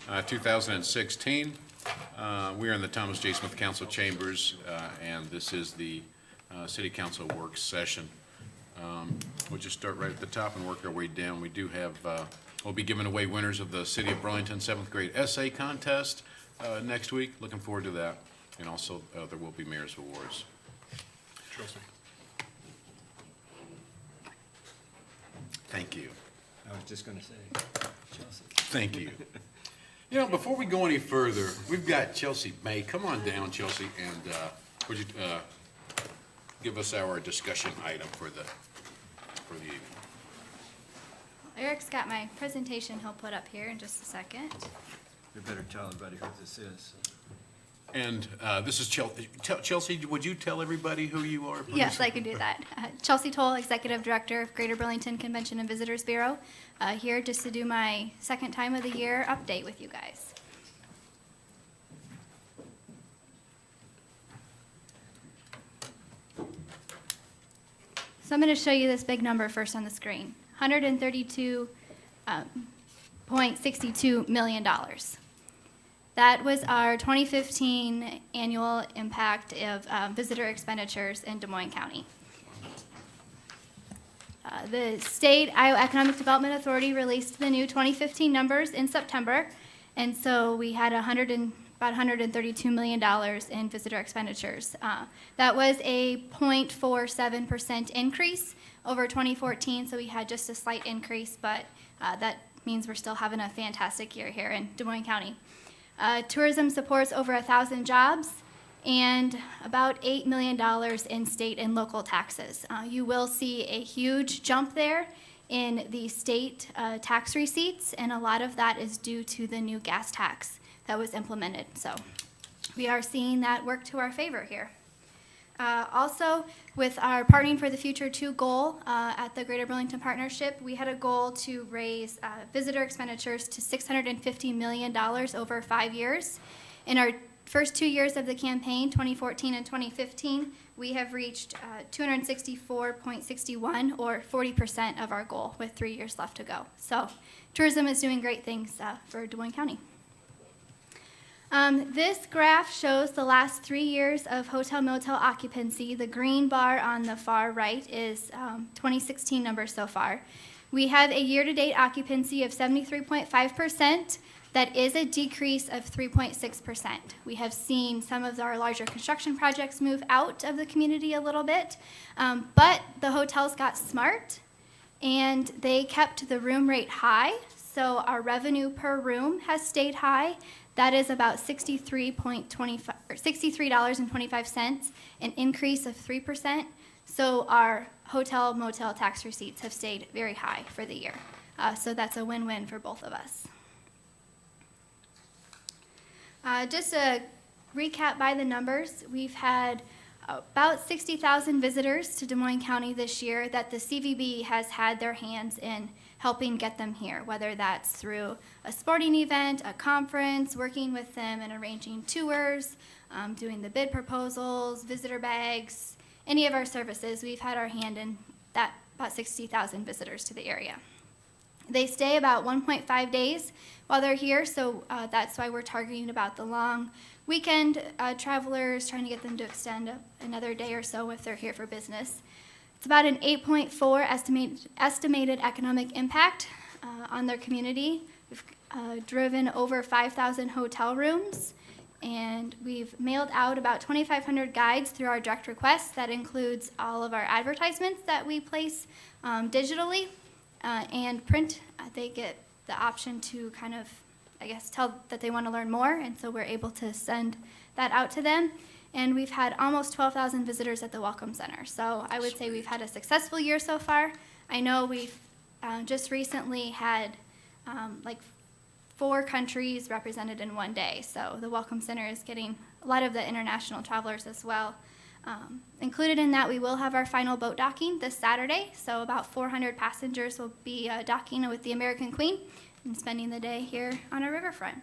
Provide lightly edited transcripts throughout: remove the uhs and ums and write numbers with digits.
2016. We are in the Thomas J. Smith Council Chambers, and this is the City Council work session. We'll just start right at the top and work our way down. We do have, we'll be giving away winners of the City of Burlington 7th grade essay contest next week. Looking forward to that. And also, there will be Mayor's Awards. Chelsea. Thank you. I was just going to say, Chelsea. Thank you. You know, before we go any further, we've got Chelsea May. Come on down, Chelsea, and would you give us our discussion item for the evening? Eric's got my presentation he'll put up here in just a second. You better tell everybody who this is. And this is Chelsea. Chelsea, would you tell everybody who you are, please? Yes, I can do that. Chelsea Toll, Executive Director of Greater Burlington Convention and Visitors Bureau, here just to do my second time of the year update with you guys. So I'm going to show you this big number first on the screen, $132.62 million. That was our 2015 annual impact of visitor expenditures in Des Moines County. The State Iowa Economic Development Authority released the new 2015 numbers in September, and so we had about $132 million in visitor expenditures. That was a 0.47% increase over 2014, so we had just a slight increase, but that means we're still having a fantastic year here in Des Moines County. Tourism supports over 1,000 jobs and about $8 million in state and local taxes. You will see a huge jump there in the state tax receipts, and a lot of that is due to the new gas tax that was implemented. So we are seeing that work to our favor here. Also, with our Partnering for the Future 2 goal at the Greater Burlington Partnership, we had a goal to raise visitor expenditures to $650 million over 5 years. In our first 2 years of the campaign, 2014 and 2015, we have reached 264.61, or 40% of our goal, with 3 years left to go. So tourism is doing great things for Des Moines County. This graph shows the last 3 years of hotel-motel occupancy. The green bar on the far right is 2016 numbers so far. We have a year-to-date occupancy of 73.5%. That is a decrease of 3.6%. We have seen some of our larger construction projects move out of the community a little bit, but the hotels got smart, and they kept the room rate high, so our revenue per room has stayed high. That is about $63.25, an increase of 3%. So our hotel motel tax receipts have stayed very high for the year. So that's a win-win for both of us. Just a recap by the numbers, we've had about 60,000 visitors to Des Moines County this year that the CVB has had their hands in helping get them here, whether that's through a sporting event, a conference, working with them and arranging tours, doing the bid proposals, visitor bags, any of our services. We've had our hand in that, about 60,000 visitors to the area. They stay about 1.5 days while they're here, so that's why we're targeting about the long weekend travelers, trying to get them to extend another day or so if they're here for business. It's about an 8.4 estimated economic impact on their community. We've driven over 5,000 hotel rooms, and we've mailed out about 2,500 guides through our direct requests. That includes all of our advertisements that we place digitally and print. They get the option to kind of, I guess, tell that they want to learn more, and so we're able to send that out to them. And we've had almost 12,000 visitors at the Welcome Center. So I would say we've had a successful year so far. I know we've just recently had like 4 countries represented in one day. So the Welcome Center is getting a lot of the international travelers as well. Included in that, we will have our final boat docking this Saturday. So about 400 passengers will be docking with the American Queen and spending the day here on our riverfront.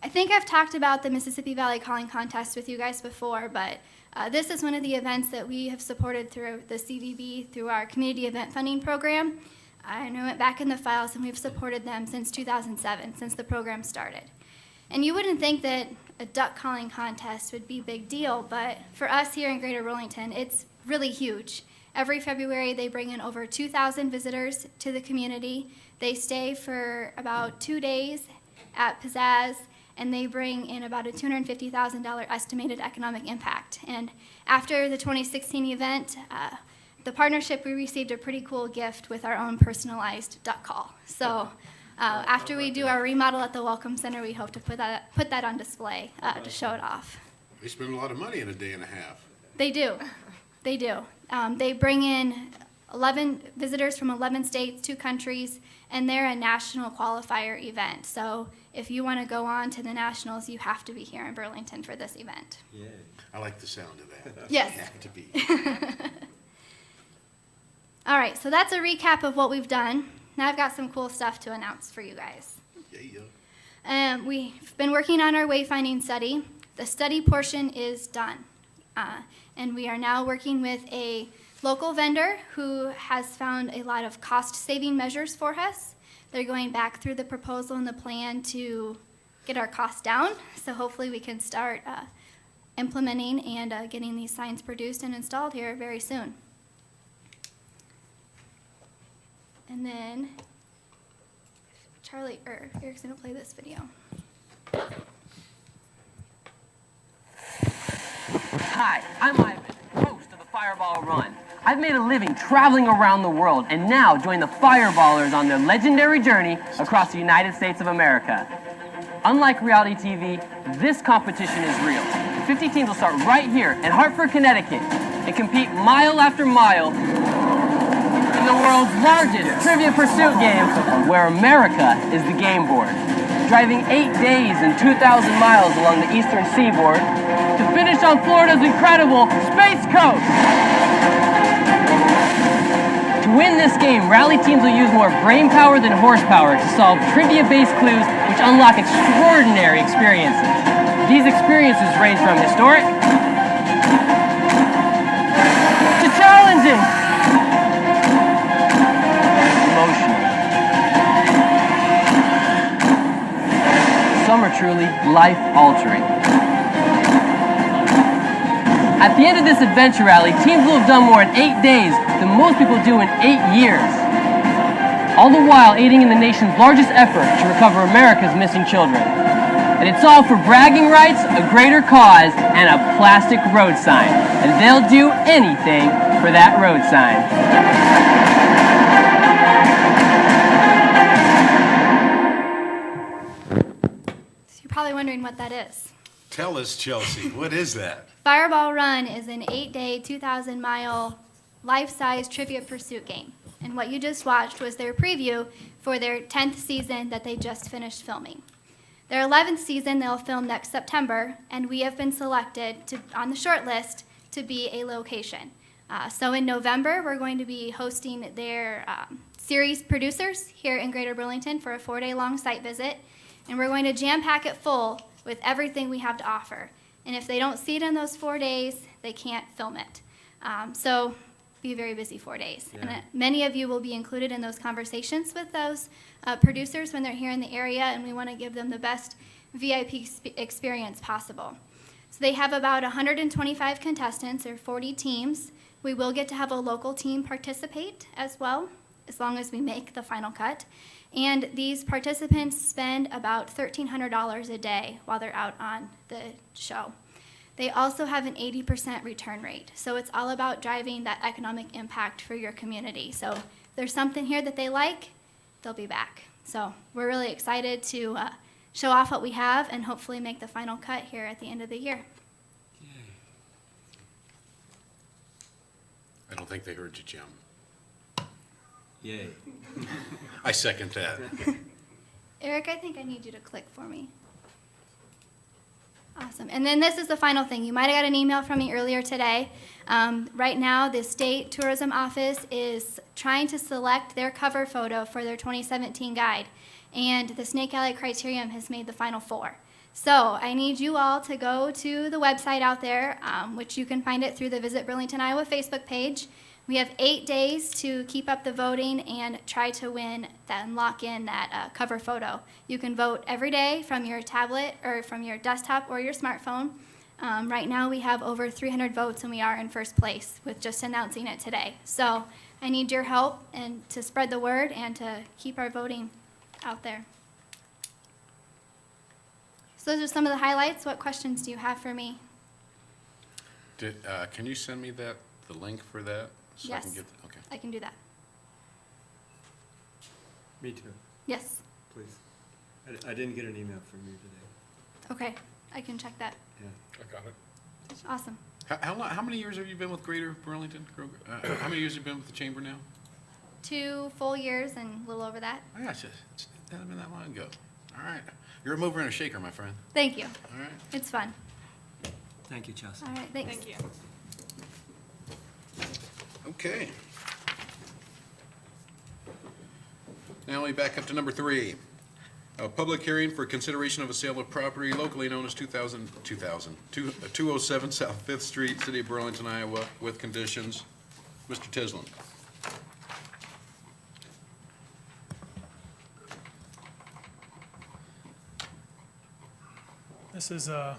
I think I've talked about the Mississippi Valley Calling Contest with you guys before, but this is one of the events that we have supported through the CVB, through our community event funding program. I went back in the files, and we've supported them since 2007, since the program started. And you wouldn't think that a duck calling contest would be a big deal, but for us here in Greater Burlington, it's really huge. Every February, they bring in over 2,000 visitors to the community. They stay for about 2 days at Pizzazz, and they bring in about a $250,000 estimated economic impact. And after the 2016 event, the partnership, we received a pretty cool gift with our own personalized duck call. So after we do our remodel at the Welcome Center, we hope to put that on display to show it off. They spend a lot of money in a day and a half. They do. They do. They bring in 11 visitors from 11 states, 2 countries, and they're a national qualifier event. So if you want to go on to the nationals, you have to be here in Burlington for this event. Yay. I like the sound of that. Yes. You have to be. All right, so that's a recap of what we've done. Now I've got some cool stuff to announce for you guys. Yeah. We've been working on our wayfinding study. The study portion is done. And we are now working with a local vendor who has found a lot of cost-saving measures for us. They're going back through the proposal and the plan to get our costs down. So hopefully we can start implementing and getting these signs produced and installed here very soon. And then Eric's gonna play this video. Hi, I'm Ivan, host of the Fireball Run. I've made a living traveling around the world and now join the Fireballers on their legendary journey across the United States of America. Unlike reality TV, this competition is real. 50 teams will start right here in Hartford, Connecticut and compete mile after mile in the world's largest trivia pursuit game, where America is the game board. Driving 8 days and 2,000 miles along the eastern seaboard to finish on Florida's incredible Space Coast. To win this game, rally teams will use more brain power than horsepower to solve trivia-based clues which unlock extraordinary experiences. These experiences range from historic to challenging, emotional. Some are truly life-altering. At the end of this adventure rally, teams will have done more in 8 days than most people do in 8 years. All the while aiding in the nation's largest effort to recover America's missing children. And it's all for bragging rights, a greater cause, and a plastic road sign. And they'll do anything for that road sign. So you're probably wondering what that is. Tell us, Chelsea, what is that? Fireball Run is an 8-day, 2,000-mile, life-size trivia pursuit game. And what you just watched was their preview for their 10th season that they just finished filming. Their 11th season they'll film next September, and we have been selected on the short list to be a location. So in November, we're going to be hosting their series producers here in Greater Burlington for a 4-day-long site visit, and we're going to jam-pack it full with everything we have to offer. And if they don't see it in those 4 days, they can't film it. So be a very busy 4 days. Yeah. And many of you will be included in those conversations with those producers when they're here in the area, and we want to give them the best VIP experience possible. So they have about 125 contestants, or 40 teams. We will get to have a local team participate as well, as long as we make the final cut. And these participants spend about $1,300 a day while they're out on the show. They also have an 80% return rate. So it's all about driving that economic impact for your community. So if there's something here that they like, they'll be back. So we're really excited to show off what we have and hopefully make the final cut here at the end of the year. I don't think they heard you, Jim. Yay. I second that. Eric, I think I need you to click for me. Awesome. And then this is the final thing. You might have got an email from me earlier today. Right now, the State Tourism Office is trying to select their cover photo for their 2017 guide. And the Snake Alley Criterium has made the final 4. So I need you all to go to the website out there, which you can find it through the Visit Burlington, Iowa Facebook page. We have 8 days to keep up the voting and try to win that and lock in that cover photo. You can vote every day from your tablet or from your desktop or your smartphone. Right now we have over 300 votes and we are in first place with just announcing it today. So I need your help and to spread the word and to keep our voting out there. So those are some of the highlights. What questions do you have for me? Can you send me the link for that? So I can Yes. get okay. I can do that. Me too, Yes. please. I didn't get an email from you today. Okay. I can check that. Yeah. I got it. Awesome. How many years have you been with Greater Burlington? How many years have you been with the chamber now? 2 full years and a little over that. Oh, yeah, it hasn't been that long ago. All right. You're a mover and a shaker, my friend. Thank you. All right. It's fun. Thank you, Chelsea. All right. Thanks. Thank you. Okay. Now we back up to number 3. A public hearing for consideration of a sale of property locally known as 207 South 5th Street, City of Burlington, Iowa, with conditions. Mr. Tislin. This is a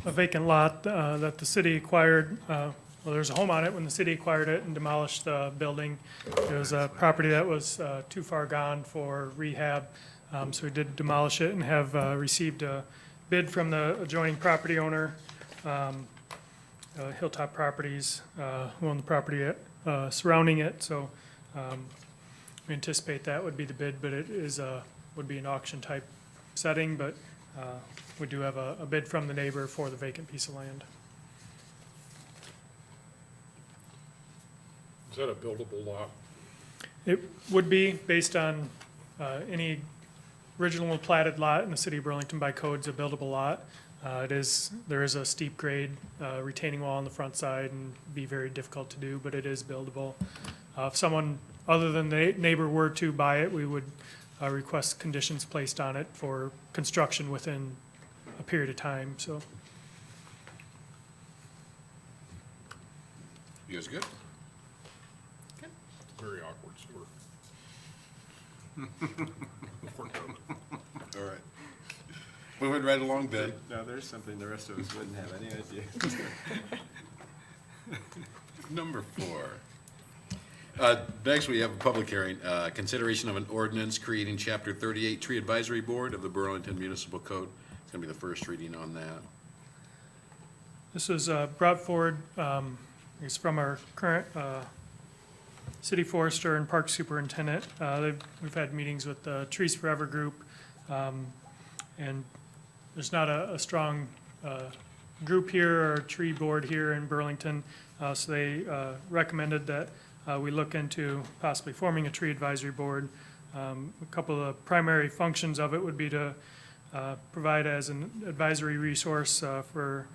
vacant lot that the city acquired. Well, there's a home on it when the city acquired it and demolished the building. It was a property that was too far gone for rehab, so we did demolish it and have received a bid from the adjoining property owner, Hilltop Properties, who own the property surrounding it. So we anticipate that would be the bid, but it is would be an auction type setting, but we do have a bid from the neighbor for the vacant piece of land. Is that a buildable lot? It would be based on any original platted lot in the city of Burlington by code's a buildable lot. There is a steep grade retaining wall on the front side and be very difficult to do, but it is buildable. If someone other than the neighbor were to buy it, we would request conditions placed on it for construction within a period of time, so. You guys good? Very awkward store. All right. Moving right along, Ben. Now, there's something the rest of us wouldn't have any idea. Number 4. Next, we have a public hearing, consideration of an ordinance creating Chapter 38 Tree Advisory Board of the Burlington Municipal Code. It's going to be the first reading on that. This was brought forward, it's from our current city forester and park superintendent. We've had meetings with the Trees Forever group, and there's not a strong group here or tree board here in Burlington, so they recommended that we look into possibly forming a tree advisory board. A couple of the primary functions of it would be to provide as an advisory resource for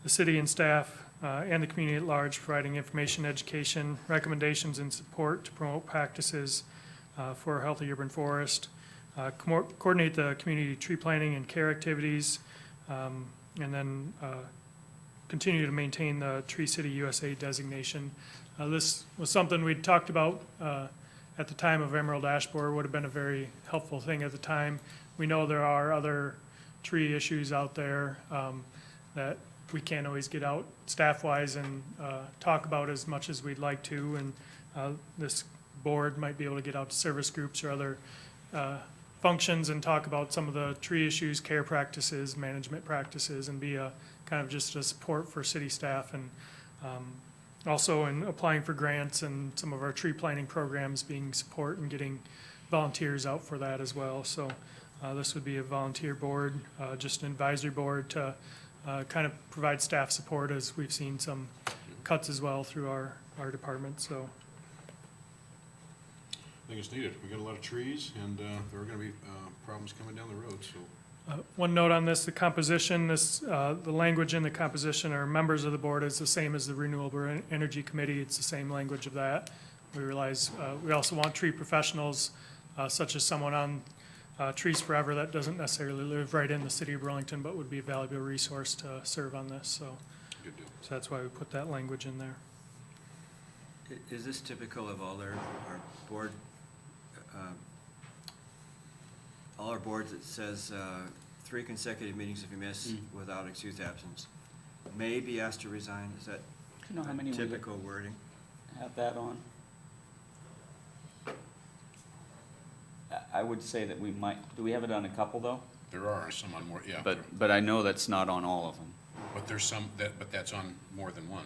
the city and staff and the community at large, providing information, education, recommendations, and support to promote practices for a healthy urban forest, coordinate the community tree planting and care activities, and then continue to maintain the Tree City USA designation. This was something we'd talked about at the time of Emerald Ash Borer, would have been a very helpful thing at the time. We know there are other tree issues out there that we can't always get out staff-wise and talk about as much as we'd like to, and this board might be able to get out to service groups or other functions and talk about some of the tree issues, care practices, management practices, and be a kind of just a support for city staff, and also in applying for grants and some of our tree planting programs being support and getting volunteers out for that as well. So this would be a volunteer board, just an advisory board to kind of provide staff support, as we've seen some cuts as well through our department, so. I think it's needed. We got a lot of trees, and there are going to be problems coming down the road, so. One note on this, the composition, the language in the composition or members of the board is the same as the Renewable Energy Committee. It's the same language of that. We realize we also want tree professionals, such as someone on Trees Forever that doesn't necessarily live right in the city of Burlington, but would be a valuable resource to serve on this. So Good deal. that's why we put that language in there. Is this typical of all our board, all our boards? It says 3 consecutive meetings if you miss without excused absence. May be asked to resign. Is that Do you know how many we would typical wording? have that on? I would say that we might, do we have it on a couple though? There are some on more, yeah. But I know that's not on all of them. But there's some, but that's on more than one.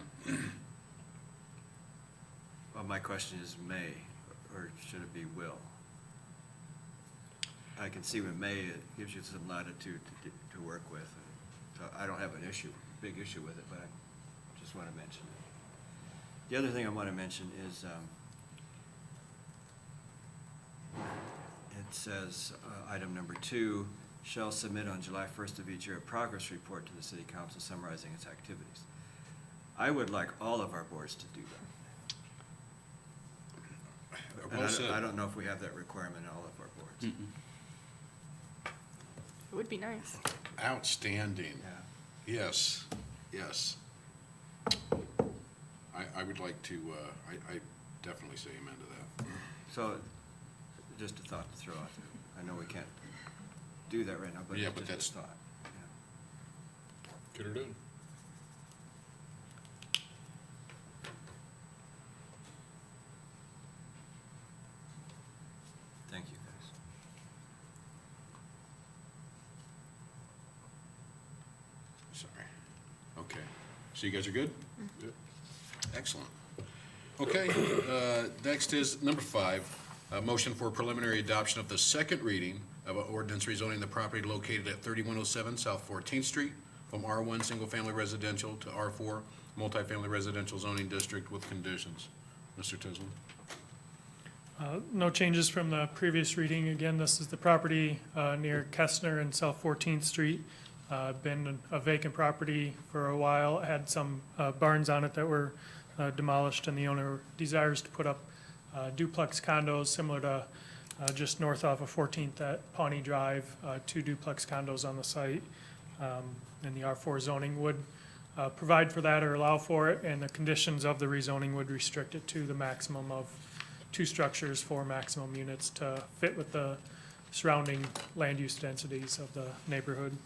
Well, my question is may, or should it be will? I can see with may, it gives you some latitude to work with. So I don't have an issue, big issue with it, but I just want to mention it. The other thing I want to mention is, it says, item number 2, shall submit on July 1st of each year a progress report to the city council summarizing its activities. I would like all of our boards to do that. And Well said. I don't know if we have that requirement in all of our boards. It would be nice. Outstanding. Yeah. Yes, yes. I would like to, I definitely say amen to that. So, just a thought to throw out there. I know we can't do that right now, but Yeah, it's but just a that's- thought. Yeah. Get her done. Thank you, guys. Sorry. Okay. So you guys are good? Yep. Excellent. Okay, next is number 5, a motion for preliminary adoption of the second reading of an ordinance rezoning the property located at 3107 South 14th Street from R1 Single Family Residential to R4 Multifamily Residential Zoning District with conditions. Mr. Tisland? No changes from the previous reading. Again, this is the property near Kestner and South 14th Street. Been a vacant property for a while, had some barns on it that were demolished, and the owner desires to put up duplex condos similar to just north off of 14th at Pawnee Drive, 2 duplex condos on the site. And the R4 zoning would provide for that or allow for it, and the conditions of the rezoning would restrict it to the maximum of 2 structures, 4 maximum units to fit with the surrounding land use densities of the neighborhood.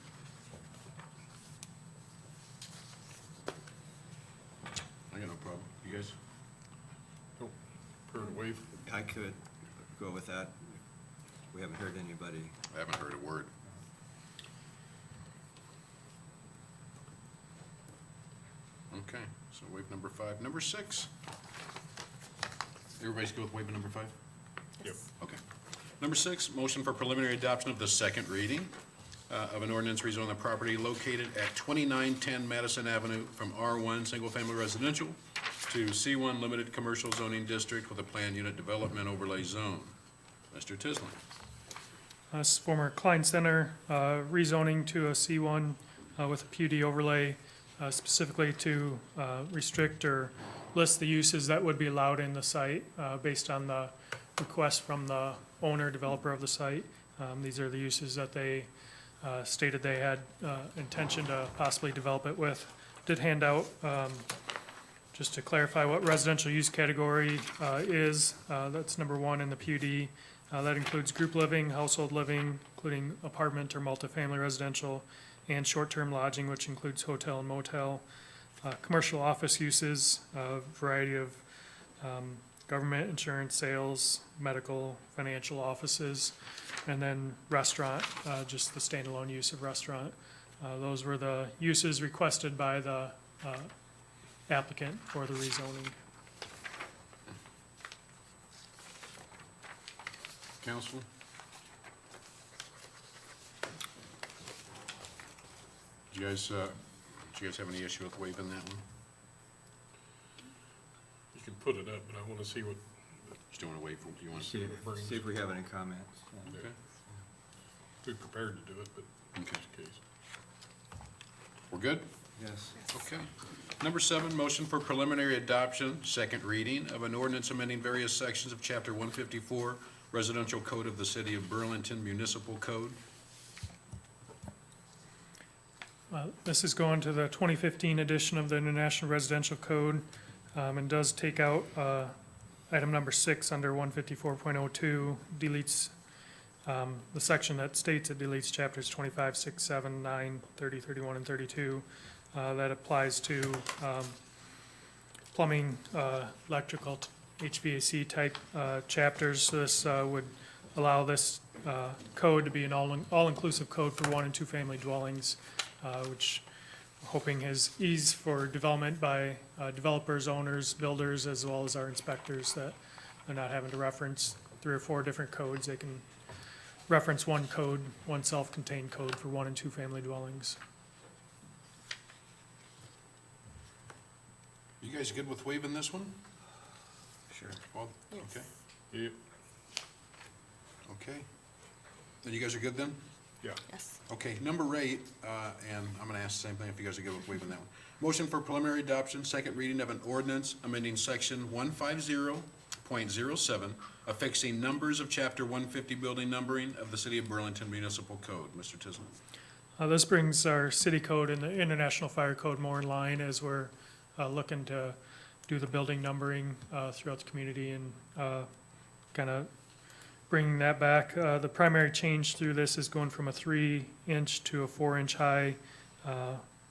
I got no problem. You guys? Nope. Prefer to waive. I could go with that. We haven't heard anybody. I haven't heard a word. Okay, so waive number 5. Number 6. Everybody's good with waiving number 5? Yep. Okay. Number 6, motion for preliminary adoption of the second reading of an ordinance rezoning the property located at 2910 Madison Avenue from R1 Single Family Residential to C1 Limited Commercial Zoning District with a planned unit development overlay zone. Mr. Tisland? This is former Klein Center, rezoning to a C1 with a PUD overlay, specifically to restrict or list the uses that would be allowed in the site based on the request from the owner, developer of the site. These are the uses that they stated they had intention to possibly develop it with. Did hand out, just to clarify what residential use category is, that's number 1 in the PUD. That includes group living, household living, including apartment or multifamily residential, and short-term lodging, which includes hotel and motel. Commercial office uses, a variety of government, insurance, sales, medical, financial offices, and then restaurant, just the standalone use of restaurant. Those were the uses requested by the applicant for the rezoning. Council? Do you guys have any issue with waiving that one? You can put it up, but I want to see what, Just don't want to wait for, you want to see see? what it brings. See if we have any comments. Okay. Be prepared to do it, but Okay. just in case. We're good? Yes. Okay. Number 7, motion for preliminary adoption, second reading of an ordinance amending various sections of Chapter 154 Residential Code of the City of Burlington Municipal Code. This is going to the 2015 edition of the International Residential Code. and does take out item number 6 under 154.02, deletes the section that states it deletes chapters 25, 6, 7, 9, 30, 31, and 32. That applies to plumbing, electrical, HVAC type chapters. So this would allow this code to be an all-inclusive code for 1 and 2 family dwellings, which we're hoping has ease for development by developers, owners, builders, as well as our inspectors, that they're not having to reference 3 or 4 different codes. They can reference one code, one self-contained code for 1 and 2 family dwellings. You guys good with waiving this one? Sure. Well, okay, Yep, okay. Then you guys are good then? yeah. Yes. Okay, number 8, and I'm gonna ask the same thing if you guys are good with waiving that one. Motion for preliminary adoption, second reading of an ordinance amending section 150.07, affixing numbers of chapter 150 building numbering of the City of Burlington Municipal Code. Mr. Tisland. This brings our city code and the International Fire Code more in line as we're looking to do the building numbering throughout the community and kind of bringing that back. The primary change through this is going from a 3-inch to a 4-inch high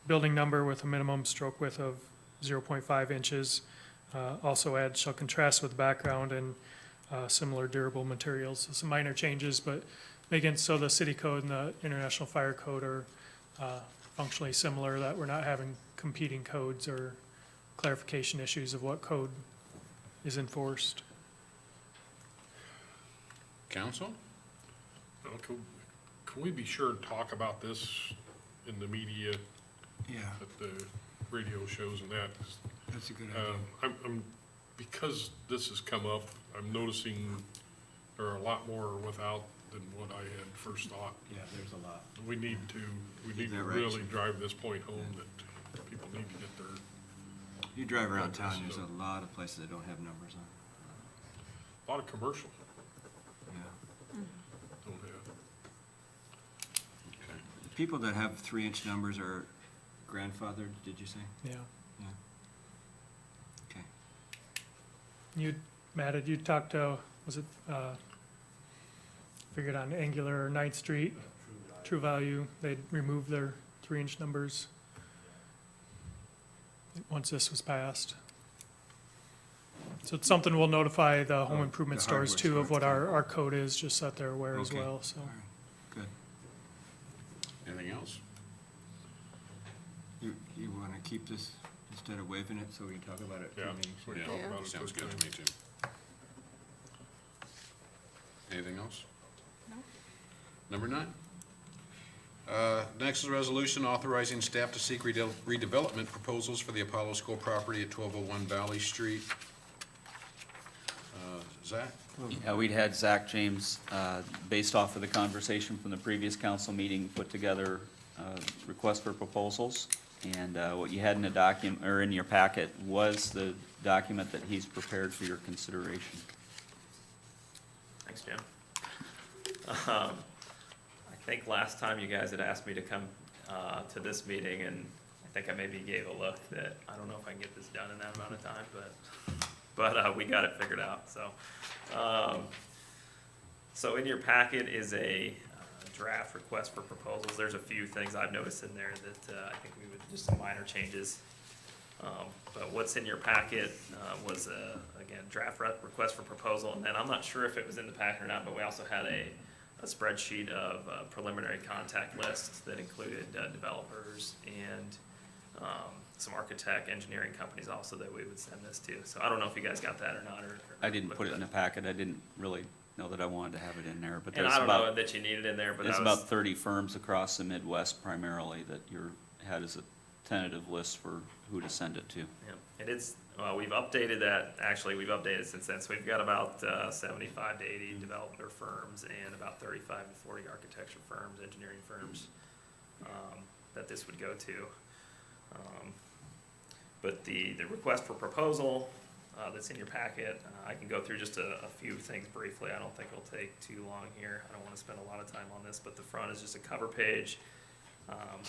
building number with a minimum stroke width of 0.5 inches. Also add shall contrast with background and similar durable materials. So some minor changes, but making so the city code and the International Fire Code are functionally similar, that we're not having competing codes or clarification issues of what code is enforced. Council? Now, can we be sure and talk about this in the media, Yeah, at the radio shows and that? that's a good idea. I'm, because this has come up, I'm noticing there are a lot more without than what I had first thought. Yeah, there's a lot. We need to that right, really Chief. drive this point home that people need to get their, You drive around Yeah, town, this there's is a lot of places that don't have numbers on. a lot of commercial Yeah. don't have. People that have 3-inch numbers are grandfathered, did you say? Yeah. Yeah. Okay. You, Matt, had you talked to, was it, figured on Angular or 9th Street? True Value, they'd removed their 3-inch numbers once this was passed. So it's something we'll notify the home Oh, improvement the stores hardware too of stores, what too. our code is, just so that they're aware as Okay. well, so. All right. Good. Anything else? You want to keep this instead of waiving it so we can talk about it at Yeah. 2 meetings? We can Yeah, talk about it sounds quick good to me too. Anything else? No. Number 9. Next is a resolution authorizing staff to seek redevelopment proposals for the Apollo School property at 1201 Valley Street. Zach? Yeah, we'd had Zach James, based off of the conversation from the previous council meeting, put together request for proposals. And what you had in the document, or in your packet, was the document that he's prepared for your consideration. Thanks, Jim. I think last time you guys had asked me to come to this meeting, and I think I maybe gave a look that I don't know if I can get this done in that amount of time, but we got it figured out. So in your packet is a draft request for proposals. There's a few things I've noticed in there that I think we would, just some minor changes. But what's in your packet was, again, draft request for proposal, and then I'm not sure if it was in the packet or not, but we also had a spreadsheet of preliminary contact lists that included developers and some architect, engineering companies also that we would send this to. So I don't know if you guys got that or not, or. I didn't looked put it at in the packet. I didn't really know that I wanted to have it in there, but And there's I don't know about, that you need it in there, but there's that was. about 30 firms across the Midwest primarily that had as a tentative list for who to send it to. Yeah, and it's, we've updated that, actually, we've updated since then, so we've got about 75 to 80 developer firms and about 35 to 40 architecture firms, engineering firms, that this would go to. But the request for proposal that's in your packet, I can go through just a few things briefly. I don't think it'll take too long here. I don't want to spend a lot of time on this, but the front is just a cover page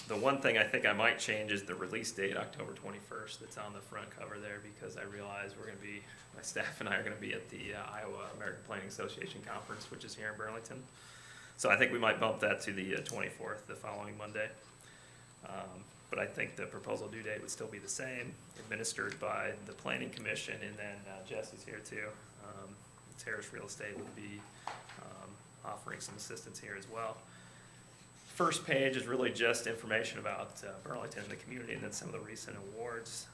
The one thing I think I might change is the release date, October 21st, that's on the front cover there, because I realize we're going to be, my staff and I are going to be at the Iowa American Planning Association Conference, which is here in Burlington. So I think we might bump that to the 24th, the following Monday. But I think the proposal due date would still be the same, administered by the Planning Commission, and then Jesse's here too. Terrace Real Estate would be offering some assistance here as well. First page is really just information about Burlington and the community, and then some of the recent awards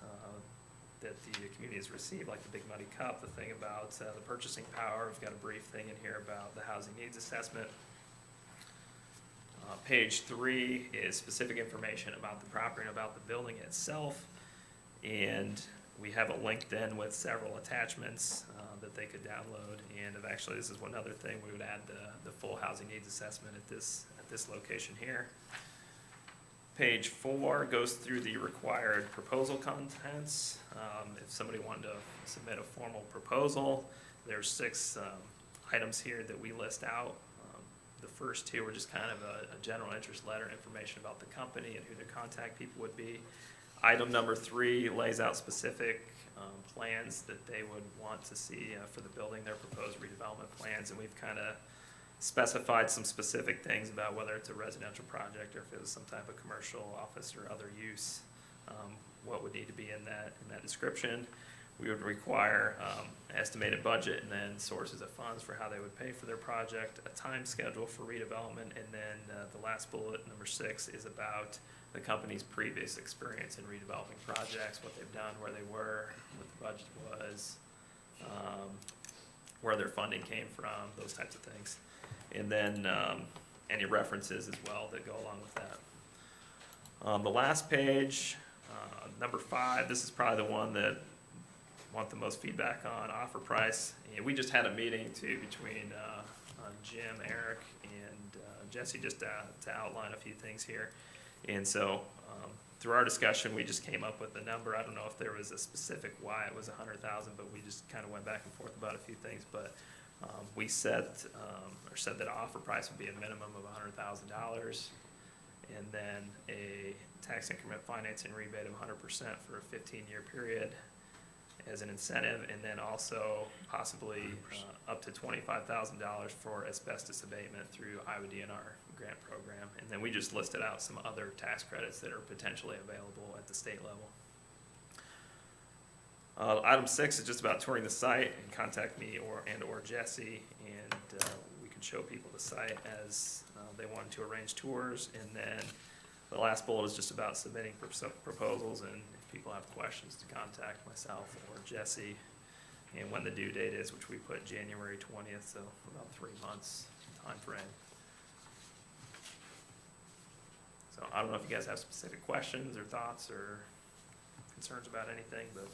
that the community has received, like the Big Muddy Cup, the thing about the purchasing power. We've got a brief thing in here about the housing needs assessment. Page 3 is specific information about the property and about the building itself. And we have a link then with several attachments that they could download. And actually, this is one other thing, we would add the full housing needs assessment at this location here. Page 4 goes through the required proposal contents. If somebody wanted to submit a formal proposal, there's 6 items here that we list out. The first 2 were just kind of a general interest letter, information about the company and who their contact people would be. Item number 3 lays out specific plans that they would want to see for the building, their proposed redevelopment plans, and we've kind of specified some specific things about whether it's a residential project or if it was some type of commercial, office, or other use, what would need to be in that description. We would require estimated budget and then sources of funds for how they would pay for their project, a time schedule for redevelopment, and then the last bullet, number 6, is about the company's previous experience in redeveloping projects, what they've done, where they were, what the budget was, where their funding came from, those types of things. And then any references as well that go along with that. The last page, number 5, this is probably the one that I want the most feedback on, offer price. And we just had a meeting between Jim, Eric, and Jesse just to outline a few things here. And so through our discussion, we just came up with a number. I don't know if there was a specific why it was 100,000, but we just kind of went back and forth about a few things. But we said that offer price would be a minimum of $100,000, and then a tax increment financing rebate of 100% for a 15-year period as an incentive, and then also possibly up to $25,000 for asbestos abatement through Iowa DNR grant program. And then we just listed out some other tax credits that are potentially available at the state level. Item 6 is just about touring the site, and contact me or Jesse, and we can show people the site as they wanted to arrange tours. And then the last bullet is just about submitting proposals, and if people have questions, to contact myself or Jesse, and when the due date is, which we put January 20th, so about 3 months time frame. So I don't know if you guys have specific questions or thoughts or concerns about anything, but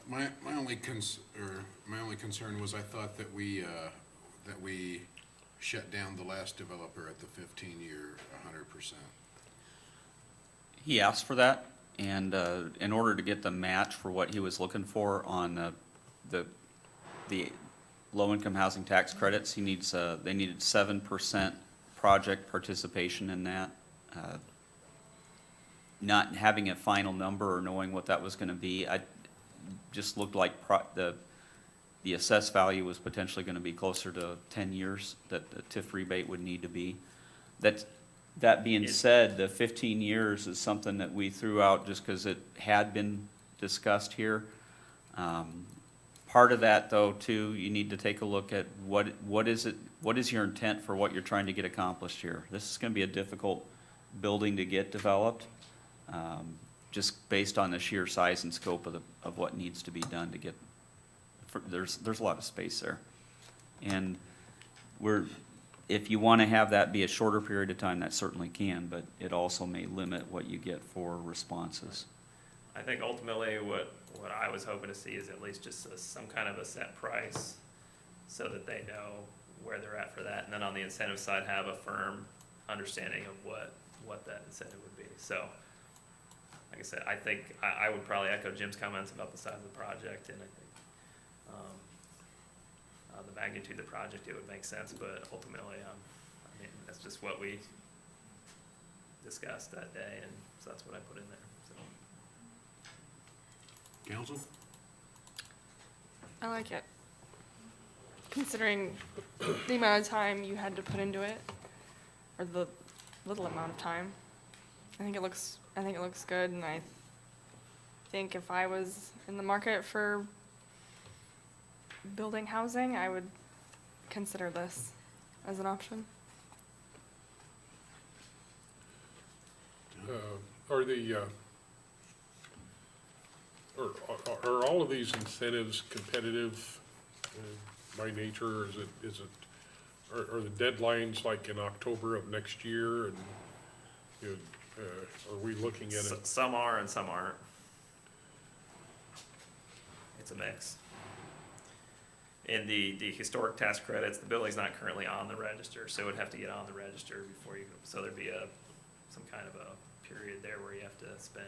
My only concern was I thought that we shut down the last developer at the 15-year, 100%. He asked for that, and in order to get the match for what he was looking for on the low-income housing tax credits, they needed 7% project participation in that. Not having a final number or knowing what that was going to be, I just looked like the assessed value was potentially going to be closer to 10 years that the TIF rebate would need to be. That being said, the 15 years is something that we threw out just because it had been discussed here. Part of that, though, too, you need to take a look at what is your intent for what you're trying to get accomplished here. This is going to be a difficult building to get developed, just based on the sheer size and scope of what needs to be done to get. There's a lot of space there, and if you want to have that be a shorter period of time, that certainly can, but it also may limit what you get for responses. I think ultimately what I was hoping to see is at least just some kind of a set price so that they know where they're at for that. And then on the incentive side, have a firm understanding of what that incentive would be. So, like I said, I think I would probably echo Jim's comments about the size of the project, and I think the magnitude of the project, it would make sense, but ultimately, I mean, that's just what we discussed that day, and so that's what I put in there, so. Council? I like it. Considering the amount of time you had to put into it, or the little amount of time, I think it looks good, and I think if I was in the market for building housing, I would consider this as an option. Are the, are all of these incentives competitive by nature? Are the deadlines like in October of next year, and, you know, are we looking at it? Some are and some aren't. It's a mix. In the historic tax credits, the building's not currently on the register, so it would have to get on the register before you, so there'd be some kind of a period there where you have to spend,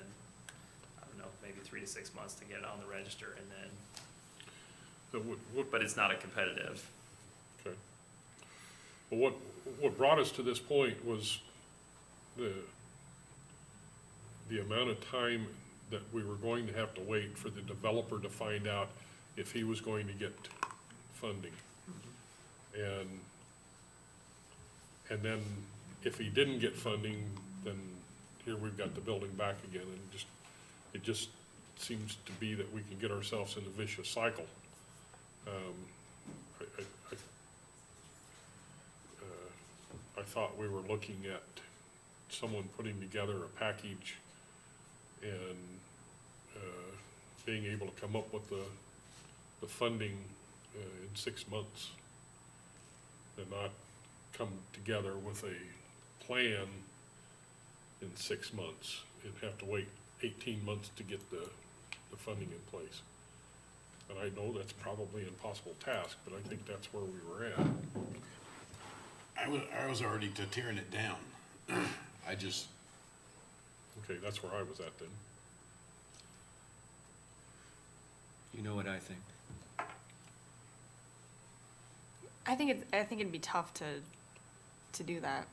I don't know, maybe 3 to 6 months to get it on the register, and then, but it's not a competitive. Okay. Well, what brought us to this point was the amount of time that we were going to have to wait for the developer to find out if he was going to get funding. And then if he didn't get funding, then here we've got the building back again, and it just seems to be that we can get ourselves in a vicious cycle. I thought we were looking at someone putting together a package and being able to come up with the funding in 6 months, and not come together with a plan in 6 months and have to wait 18 months to get the funding in place. And I know that's probably an impossible task, but I think that's where we were at. I was already to tearing it down. I just, Okay, that's where I was at then. You know what I think? I think it'd be tough to do that,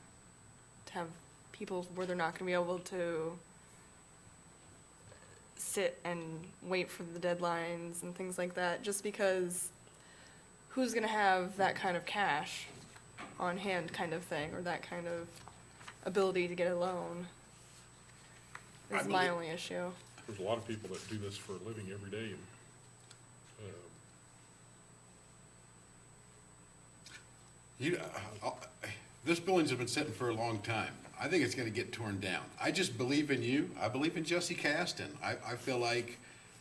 to have people where they're not gonna be able to sit and wait for the deadlines and things like that, just because who's gonna have that kind of cash on hand kind of thing, or that kind of ability to get a loan is my only issue. There's a lot of people that do this for a living every day, and this building's been sitting for a long time. I think it's gonna get torn down. I just believe in you. I believe in Jesse Caston. I feel like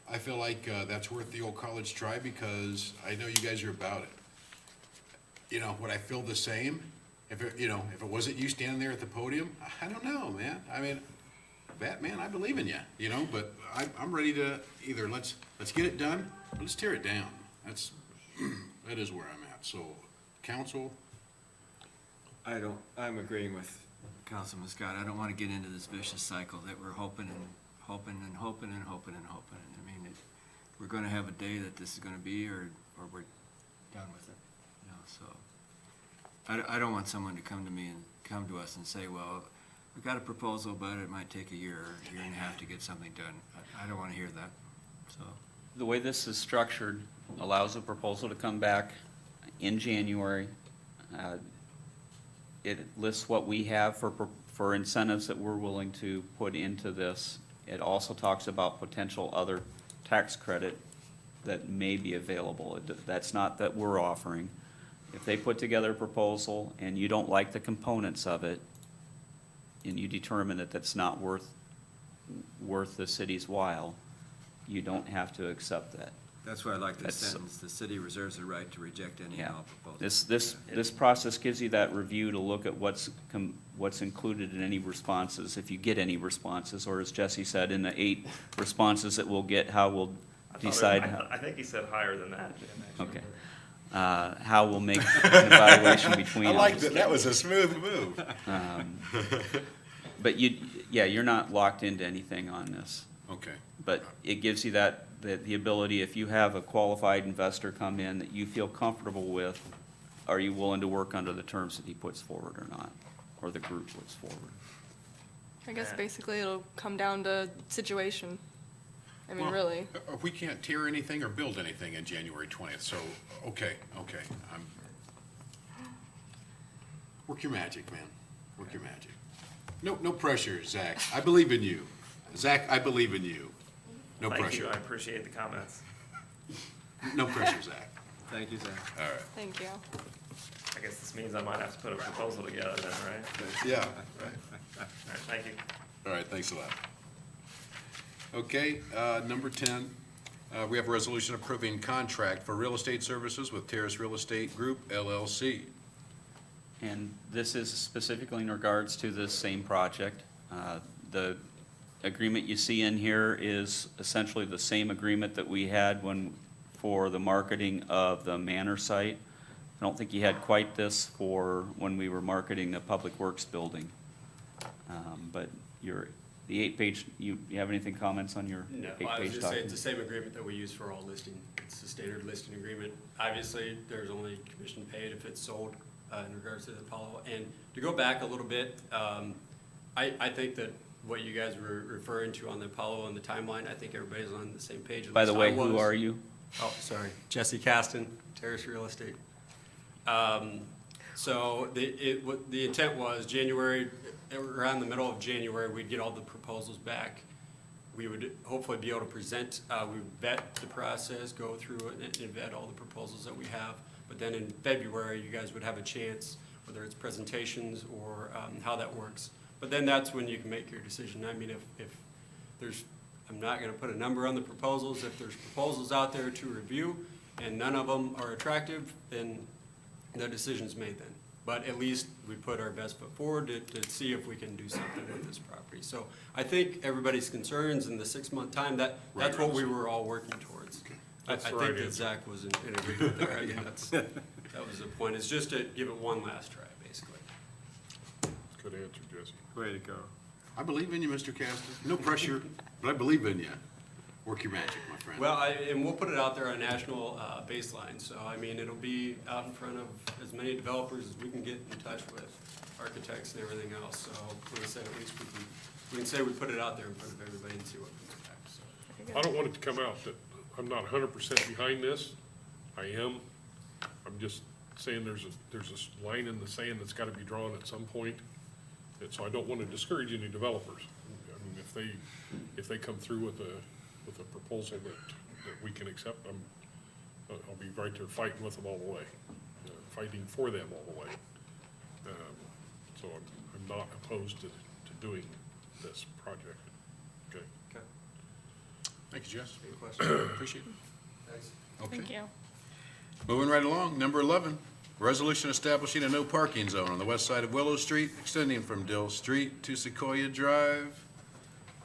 that's worth the old college try, because I know you guys are about it. You know, would I feel the same if it wasn't you standing there at the podium? I don't know, man. I mean, Batman, I believe in you, but I'm ready to either let's get it done, or let's tear it down. That is where I'm at. So, council, I'm agreeing with Councilman Scott. I don't want to get into this vicious cycle that we're hoping and hoping and hoping and hoping and hoping. I mean, we're going to have a day that this is going to be, or we're done with it, so. I don't want someone to come to us and say, well, we've got a proposal, but it might take a year and a half to get something done. I don't want to hear that, so. The way this is structured allows a proposal to come back in January. It lists what we have for incentives that we're willing to put into this. It also talks about potential other tax credit that may be available. That's not that we're offering. If they put together a proposal and you don't like the components of it, and you determine that that's not worth the city's while, you don't have to accept that. That's why I like this That's- sentence: the city reserves the right to reject any and all proposals. This process gives you that review to look at what's included in any responses, if you get any responses, or as Jesse said, in the 8 responses that we'll get, how we'll decide. I think he said higher than that, Jim, actually. Okay. How we'll make an evaluation between them. That was a smooth move. But you're not locked into anything on this. Okay. But it gives you the ability, if you have a qualified investor come in that you feel comfortable with, are you willing to work under the terms that he puts forward or not, or the group puts forward? I guess basically it'll come down to situation. I mean, Well, really. We can't tear anything or build anything in January 20th, so, okay. Work your magic, man. Work your magic. No pressure, Zach. I believe in you. Zach, I believe in you. No Thank you, pressure. I appreciate the comments. No pressure, Zach. Thank you, Zach. All right. Thank you. I guess this means I might have to put a proposal together then, right? Yeah. All right, thank you. All right, thanks a lot. Okay, number 10, we have a resolution approving contract for real estate services with Terrace Real Estate Group LLC. And this is specifically in regards to this same project. The agreement you see in here is essentially the same agreement that we had for the marketing of the Manor site. I don't think you had quite this for when we were marketing the Public Works building. But the 8-page, you have anything comments on your 8-page No, document? I was just saying, it's the same agreement that we use for all listing. It's the standard listing agreement. Obviously, there's only commission paid if it's sold in regards to the Apollo. And to go back a little bit, I think that what you guys were referring to on the Apollo and the timeline, I think everybody's on the same page. At By the least way, I who was. are you? Oh, sorry, Jesse Caston, Terrace Real Estate. So the intent was January, around the middle of January, we'd get all the proposals back. We would hopefully be able to present, we would vet the process, go through it and vet all the proposals that we have. But then in February, you guys would have a chance, whether it's presentations or how that works. But then that's when you can make your decision. I mean, if there's, I'm not gonna put a number on the proposals. If there's proposals out there to review and none of them are attractive, then the decision's made then. But at least we put our best foot forward to see if we can do something with this property. So I think everybody's concerns in the 6-month time, that's what we were all working towards. I That's the think right that answer. Zach was in agreement there. I mean, that was the point. It's just to give it one last try, basically. Good answer, Jesse. Way to go. I believe in you, Mr. Caston. No pressure, but I believe in you. Work your magic, my friend. Well, and we'll put it out there on a national baseline, so I mean, it'll be out in front of as many developers as we can get in touch with, architects and everything else, so like I said, at least we can say we put it out there in front of everybody and see what comes back, so. I don't want it to come out that I'm not 100% behind this. I am. I'm just saying there's a line in the sand that's got to be drawn at some point. And so I don't want to discourage any developers. I mean, if they come through with a proposal that we can accept, I'll be right there fighting with them all the way, fighting for them all the way. So I'm not opposed to doing this project. Okay. Okay. Thank you, Jess. Any questions? Appreciate it. Thanks. Okay. Thank you. Moving right along, number 11, resolution establishing a no parking zone on the west side of Willow Street, extending from Dill Street to Sequoia Drive.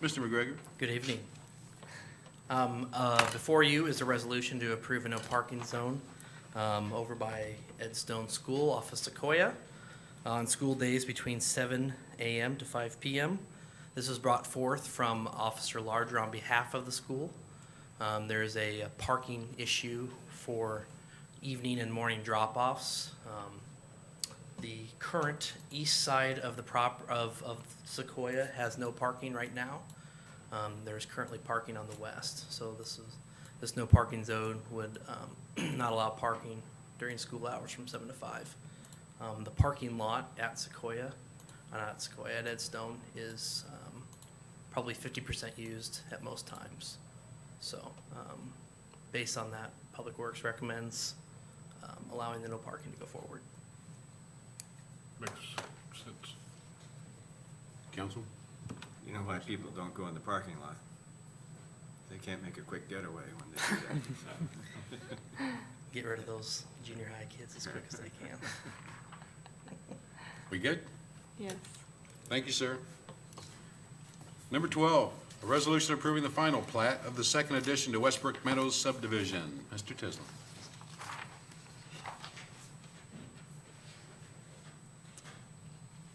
Mr. McGregor? Good evening. Before you is a resolution to approve a no parking zone over by Ed Stone School off of Sequoia on school days between 7 a.m. to 5 p.m. This was brought forth from Officer Larger on behalf of the school. There is a parking issue for evening and morning drop-offs. The current east side of the of Sequoia has no parking right now. There's currently parking on the west, so this no parking zone would not allow parking during school hours from 7 to 5. The parking lot at Sequoia, at Edstone is probably 50% used at most times. So based on that, Public Works recommends allowing the no parking to go forward. Makes sense. Council? You know why people don't go in the parking lot? They can't make a quick getaway when they do that. Get rid of those junior high kids as quick as they can. We good? Yes. Thank you, sir. Number 12, a resolution approving the final plat of the second addition to Westbrook Meadows subdivision. Mr. Tisland.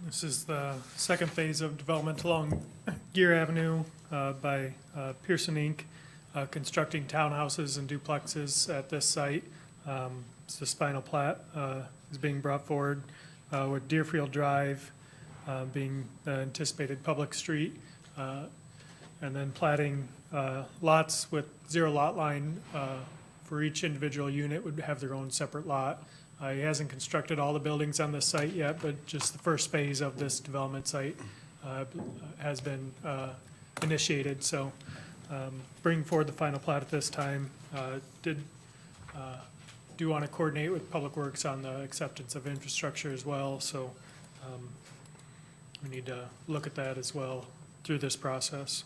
This is the second phase of development along Gear Avenue by Pearson Inc., constructing townhouses and duplexes at this site. This final plat is being brought forward with Deerfield Drive being the anticipated public street, and then platting lots with zero lot line for each individual unit would have their own separate lot. He hasn't constructed all the buildings on this site yet, but just the first phase of this development site has been initiated, so bringing forward the final plat at this time. Do want to coordinate with Public Works on the acceptance of infrastructure as well, so we need to look at that as well through this process.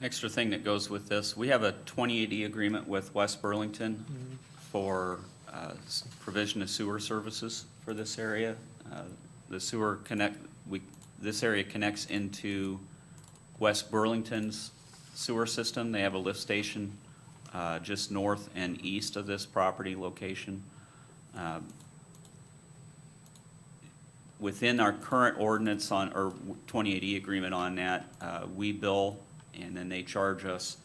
Extra thing that goes with this, we have a 2080 agreement with West Burlington for provision of sewer services for this area. The sewer this area connects into West Burlington's sewer system. They have a lift station just north and east of this property location. Within our current ordinance on, or 2080 agreement on that, we bill and then they charge us,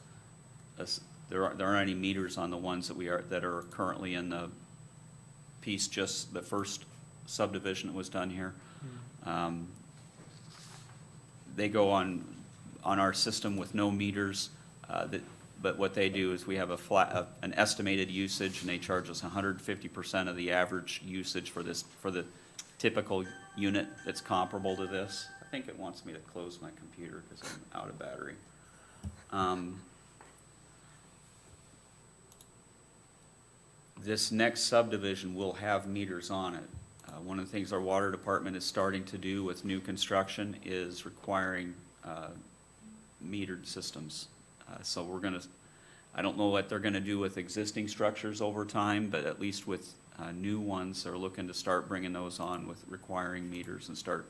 there aren't any meters on the ones that are currently in the piece, just the first subdivision that was done here. They go on our system with no meters, but what they do is we have an estimated usage, and they charge us 150% of the average usage for the typical unit that's comparable to this. I think it wants me to close my computer because I'm out of battery. This next subdivision will have meters on it. One of the things our water department is starting to do with new construction is requiring metered systems. So we're gonna, I don't know what they're gonna do with existing structures over time, but at least with new ones, they're looking to start bringing those on with requiring meters and start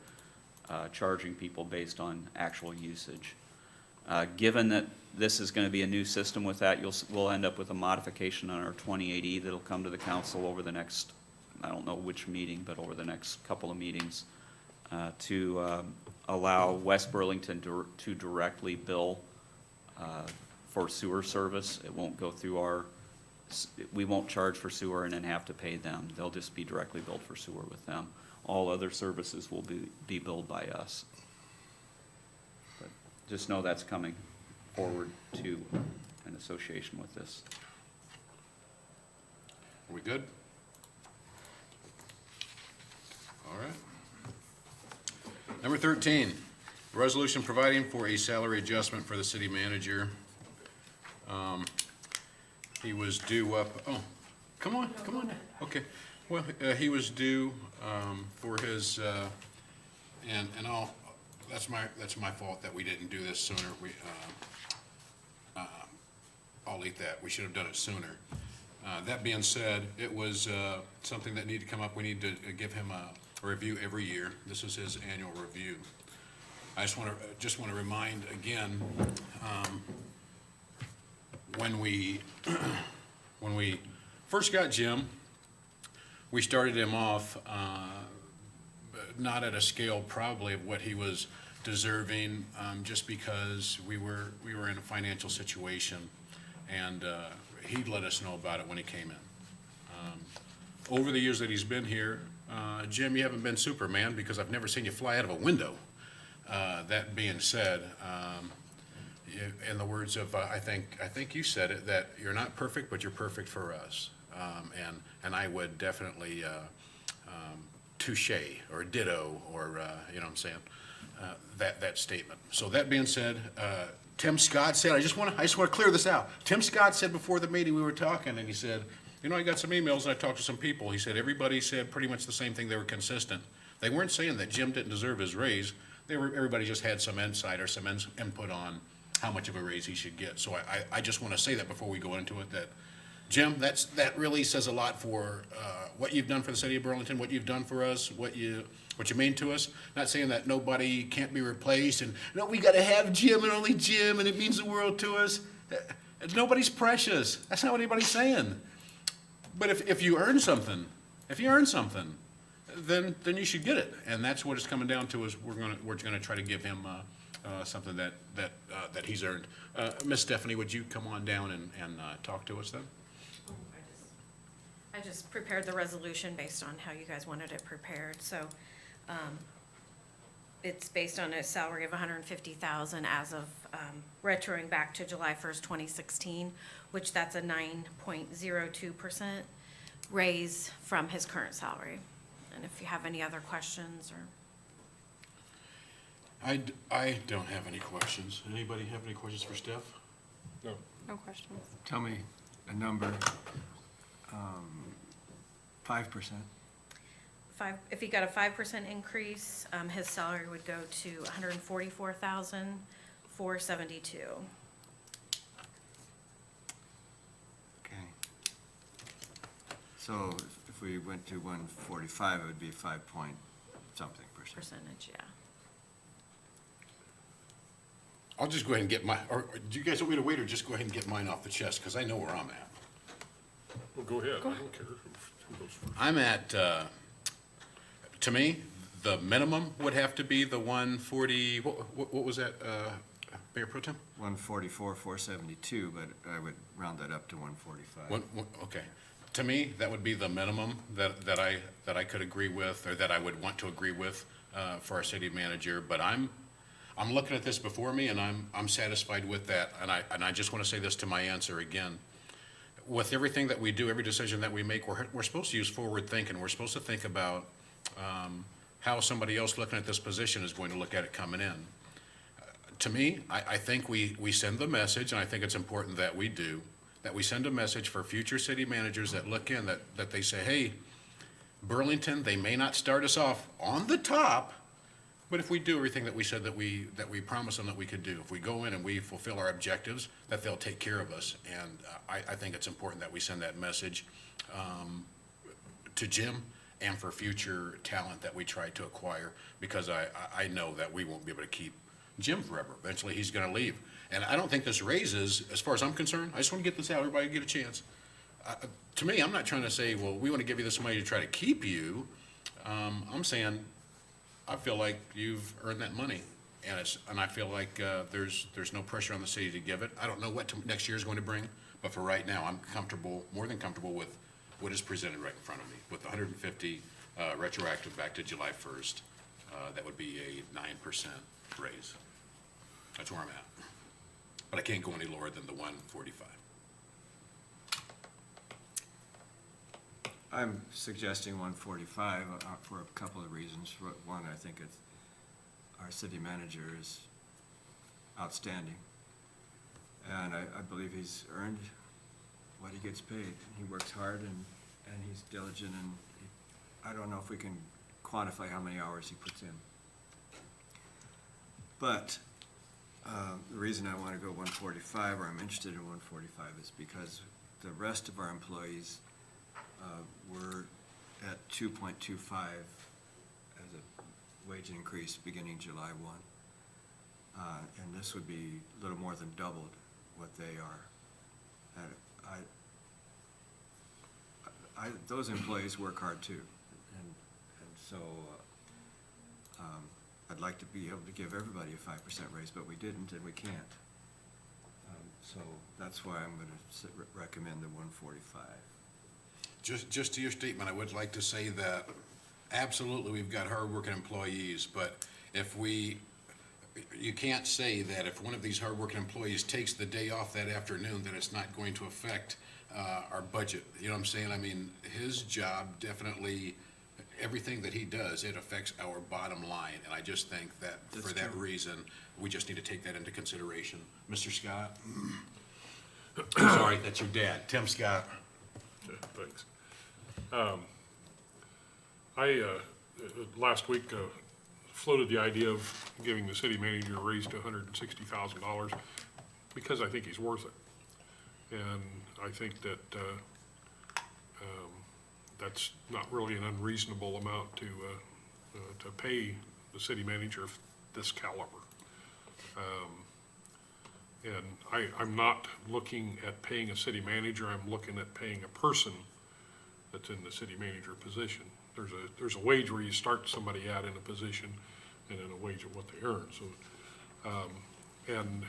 charging people based on actual usage. Given that this is going to be a new system with that, we'll end up with a modification on our 2080 that'll come to the council over the next, I don't know which meeting, but over the next couple of meetings, to allow West Burlington to directly bill for sewer service. It won't go through we won't charge for sewer and then have to pay them. They'll just be directly billed for sewer with them. All other services will be billed by us. But just know that's coming forward to an association with this. Are we good? All right. Number 13, resolution providing for a salary adjustment for the city manager. He was due up, oh, come on. Okay. Well, he was due for his, and that's my fault that we didn't do this sooner. I'll eat that. We should have done it sooner. That being said, it was something that needed to come up. We need to give him a review every year. This is his annual review. I just want to remind again, when we first got Jim, we started him off not at a scale probably of what he was deserving, just because we were in a financial situation, and he'd let us know about it when he came in. Over the years that he's been here, Jim, you haven't been Superman because I've never seen you fly out of a window. That being said, in the words of I think you said it, that you're not perfect, but you're perfect for us. And I would definitely touche or ditto or you know what I'm saying, that statement. So that being said, Tim Scott said, I just want to clear this out. Tim Scott said before the meeting we were talking, and he said, you know, I got some emails and I talked to some people. He said everybody said pretty much the same thing. They were consistent. They weren't saying that Jim didn't deserve his raise. Everybody just had some insight or some input on how much of a raise he should get. So I just want to say that before we go into it, that Jim, that really says a lot for what you've done for the city of Burlington, what you've done for us, what you mean to us. Not saying that nobody can't be replaced, and no, we got to have Jim and only Jim, and it means the world to us. Nobody's precious. That's not what anybody's saying. But if you earn something, then you should get it, and that's what it's coming down to. Is we're gonna try to give him something that he's earned. Miss Stephanie, would you come on down and talk to us then? I just prepared the resolution based on how you guys wanted it prepared, so, it's based on a salary of $150,000 as of, retroing back to July 1st, 2016, which that's a 9.02% raise from his current salary. And if you have any other questions or. I don't have any questions. Anybody have any questions for Steph? No. No questions. Tell me a number, 5%. If he got a 5% increase, his salary would go to $144,472. Okay. So if we went to 145, it would be 5 point something percent. Percentage, yeah. I'll just go ahead and get or do you guys want me to wait or just go ahead and get mine off the chest? Because I know where I'm at. Well, go ahead. I don't care who goes first. I'm at, to me, the minimum would have to be the 140, what was that, Mayor Pro Tem? 144,472, but I would round that up to 145. Okay. To me, that would be the minimum that I could agree with, or that I would want to agree with, for our city manager. But I'm looking at this before me, and I'm satisfied with that. And I just want to say this to my answer again. With everything that we do, every decision that we make, we're supposed to use forward thinking. We're supposed to think about how somebody else looking at this position is going to look at it coming in. To me, I think we send the message, and I think it's important that we do, that we send a message for future city managers that look in, that they say, hey, Burlington, they may not start us off on the top, but if we do everything that we said that we promised them that we could do, if we go in and we fulfill our objectives, that they'll take care of us. And I think it's important that we send that message to Jim and for future talent that we try to acquire, because I know that we won't be able to keep Jim forever. Eventually, he's going to leave. And I don't think this raises, as far as I'm concerned, I just want to get this out, everybody get a chance. To me, I'm not trying to say, well, we want to give you this money to try to keep you. I'm saying, I feel like you've earned that money, and I feel like there's no pressure on the city to give it. I don't know what next year is going to bring, but for right now, I'm comfortable, more than comfortable with what is presented right in front of me, with 150 retroactive back to July 1st. That would be a 9% raise. That's where I'm at. But I can't go any lower than the 145. I'm suggesting 145 for a couple of reasons. One, I think our city manager is outstanding. And I believe he's earned what he gets paid. He works hard and he's diligent, and I don't know if we can quantify how many hours he puts in. But the reason I want to go 145, or I'm interested in 145, is because the rest of our employees were at 2.25 as a wage increase beginning July 1. And this would be a little more than doubled what they are. And those employees work hard too. And so I'd like to be able to give everybody a 5% raise, but we didn't and we can't. So that's why I'm going to recommend the 145. Just to your statement, I would like to say that absolutely we've got hardworking employees, but you can't say that if one of these hardworking employees takes the day off that afternoon, that it's not going to affect our budget. You know what I'm saying? I mean, his job definitely, everything that he does, it affects our bottom line. And I just think that for that reason, we just need to take that into consideration. Mr. Scott? Sorry, that's your dad, Tim Scott. Okay, thanks. Last week, floated the idea of giving the city manager a raise to $160,000 because I think he's worth it. And I think that that's not really an unreasonable amount to pay the city manager of this caliber. And I'm not looking at paying a city manager, I'm looking at paying a person that's in the city manager position. There's a wage where you start somebody out in a position and then a wage of what they earn. So And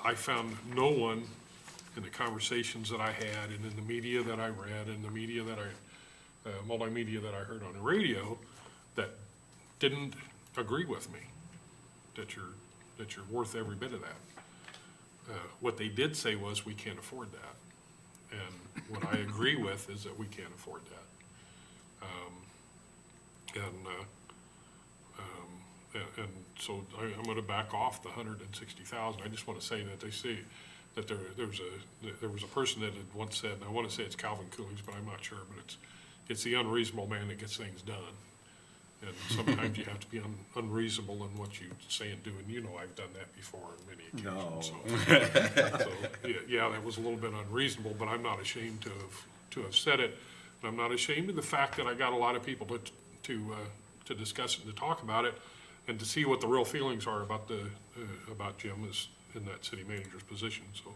I found no one in the conversations that I had and in the media that I read and the media that multimedia that I heard on the radio that didn't agree with me, that you're worth every bit of that. What they did say was, we can't afford that. And what I agree with is that we can't afford that. And so I'm gonna back off the 160,000. I just wanna say that they say that there was a person that had once said, and I wanna say it's Calvin Coolidge, but I'm not sure, but it's the unreasonable man that gets things done. And sometimes you have to be unreasonable in what you say and do, and you know I've done that before on many occasions. So, yeah, that was a little bit unreasonable, but I'm not ashamed to have said it. And I'm not ashamed of the fact that I got a lot of people to discuss it and to talk about it, and to see what the real feelings are about Jim is in that city manager's position. So,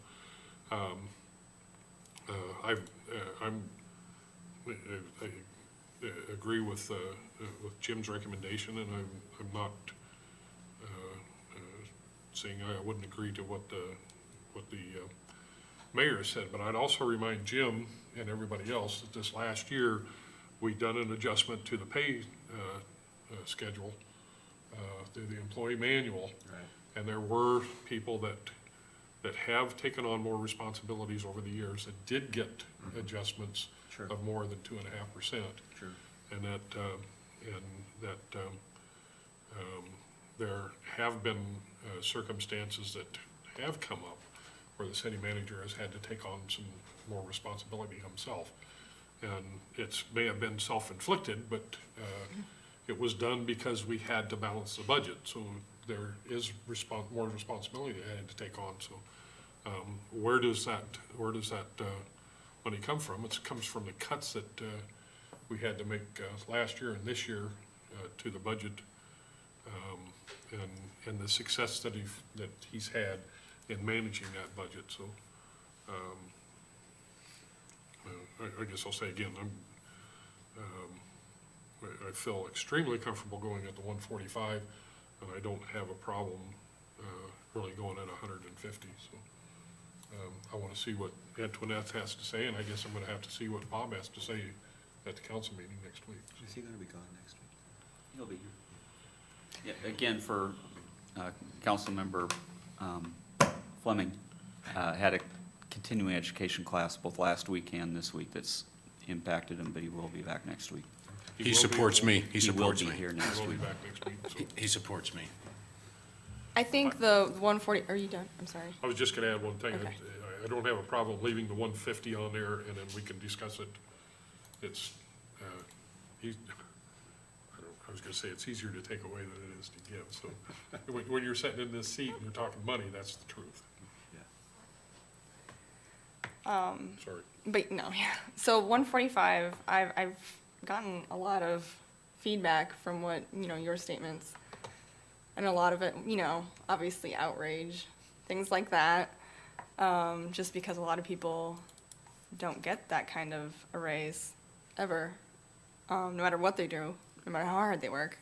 I agree with Jim's recommendation, and I'm not saying I wouldn't agree to what the mayor said, but I'd also remind Jim and everybody else that this last year, we done an adjustment to the pay schedule, through the employee manual. Right. And there were people that have taken on more responsibilities over the years that did get adjustments Sure. of more than 2.5%. Sure. And there have been circumstances that have come up where the city manager has had to take on some more responsibility himself. And may have been self-inflicted, but it was done because we had to balance the budget. So there is more responsibility that I had to take on. So where does that money come from? It comes from the cuts that we had to make last year and this year to the budget, and the success that he's had in managing that budget. So I guess I'll say again, I feel extremely comfortable going at the 145, and I don't have a problem really going at 150. So I want to see what Antoinette has to say, and I guess I'm going to have to see what Bob has to say at the council meeting next week. Is he gonna be gone next week? He'll be here. Yeah, again, for Councilmember Fleming, had a continuing education class both last week and this week that's impacted him, but he will be back next week. He supports me. He He will supports be me. here He next will be week. back next week. So He supports me. I think the 140, are you done? I'm sorry. I was just going to add one thing. Okay. I don't have a problem leaving the 150 on there, and then we can discuss it. It's, I was going to say it's easier to take away than it is to give. So when you're sitting in this seat and you're talking money, that's the truth. Sorry. But no, yeah. So 145, I've gotten a lot of feedback from what, your statements, and a lot of it, obviously outrage, things like that. Just because a lot of people don't get that kind of a raise ever, no matter what they do, no matter how hard they work.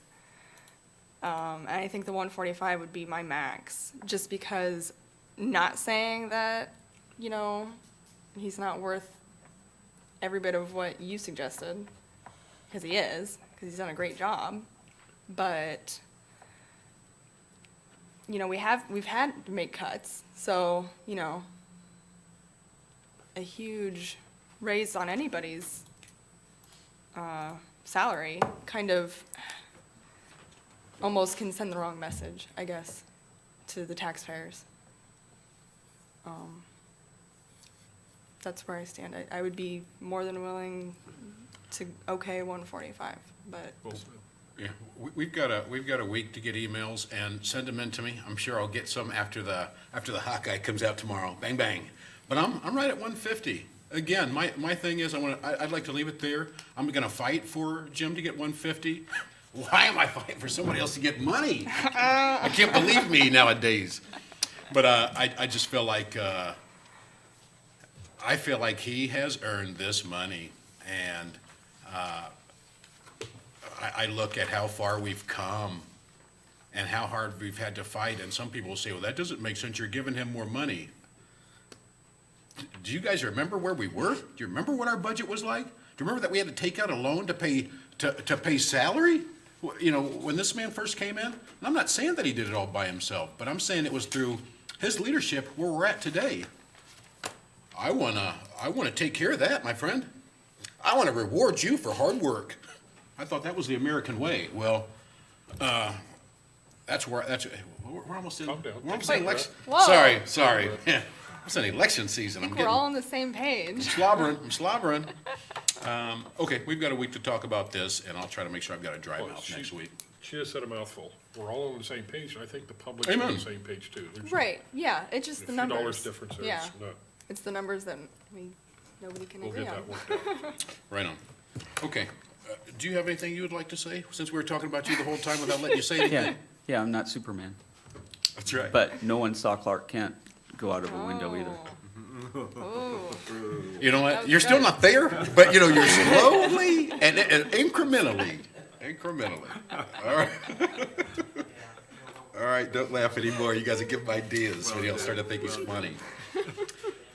And I think the 145 would be my max, just because, not saying that, he's not worth every bit of what you suggested, because he is, because he's done a great job. But, we've had to make cuts, so, a huge raise on anybody's salary kind of almost can send the wrong message, I guess, to the taxpayers. That's where I stand. I would be more than willing to okay 145, but Well said. Yeah, we've got a week to get emails and send them in to me. I'm sure I'll get some after the Hawkeye comes out tomorrow. Bang, bang. But I'm right at 150. Again, my thing is I'd like to leave it there. I'm gonna fight for Jim to get 150. Why am I fighting for somebody else to get money? I can't believe me nowadays. But I just feel like he has earned this money, and I look at how far we've come and how hard we've had to fight, and some people will say, well, that doesn't make sense, you're giving him more money. Do you guys remember where we were? Do you remember what our budget was like? Do you remember that we had to take out a loan to pay salary? You know, when this man first came in? And I'm not saying that he did it all by himself, but I'm saying it was through his leadership where we're at today. I wanna take care of that, my friend. I wanna reward you for hard work. I thought that was the American way. Well, we're almost in, Calm down. we're almost in Wait, election. whoa. Sorry. It's an election season. I think we're all on the same page. I'm slobbering. Okay, we've got a week to talk about this, and I'll try to make sure I've got a dry Well, mouth next week. She just said a mouthful. We're all on the same page, and I think the public's on Amen. the same page too. There's Right, yeah, it's a just the few numbers. dollars difference there. Yeah, It's not, it's the numbers that nobody can we'll agree get on. that worked out. Right on. Okay, do you have anything you would like to say, since we were talking about you the whole time without letting you say anything? Yeah, I'm not Superman. That's right. But no one saw Clark Kent go out of a window either. Oh, You know That what, was you're still good. not there, but you know, you're slowly and incrementally. All right. All right, don't laugh anymore. You guys are giving ideas when you'll start to think he's funny.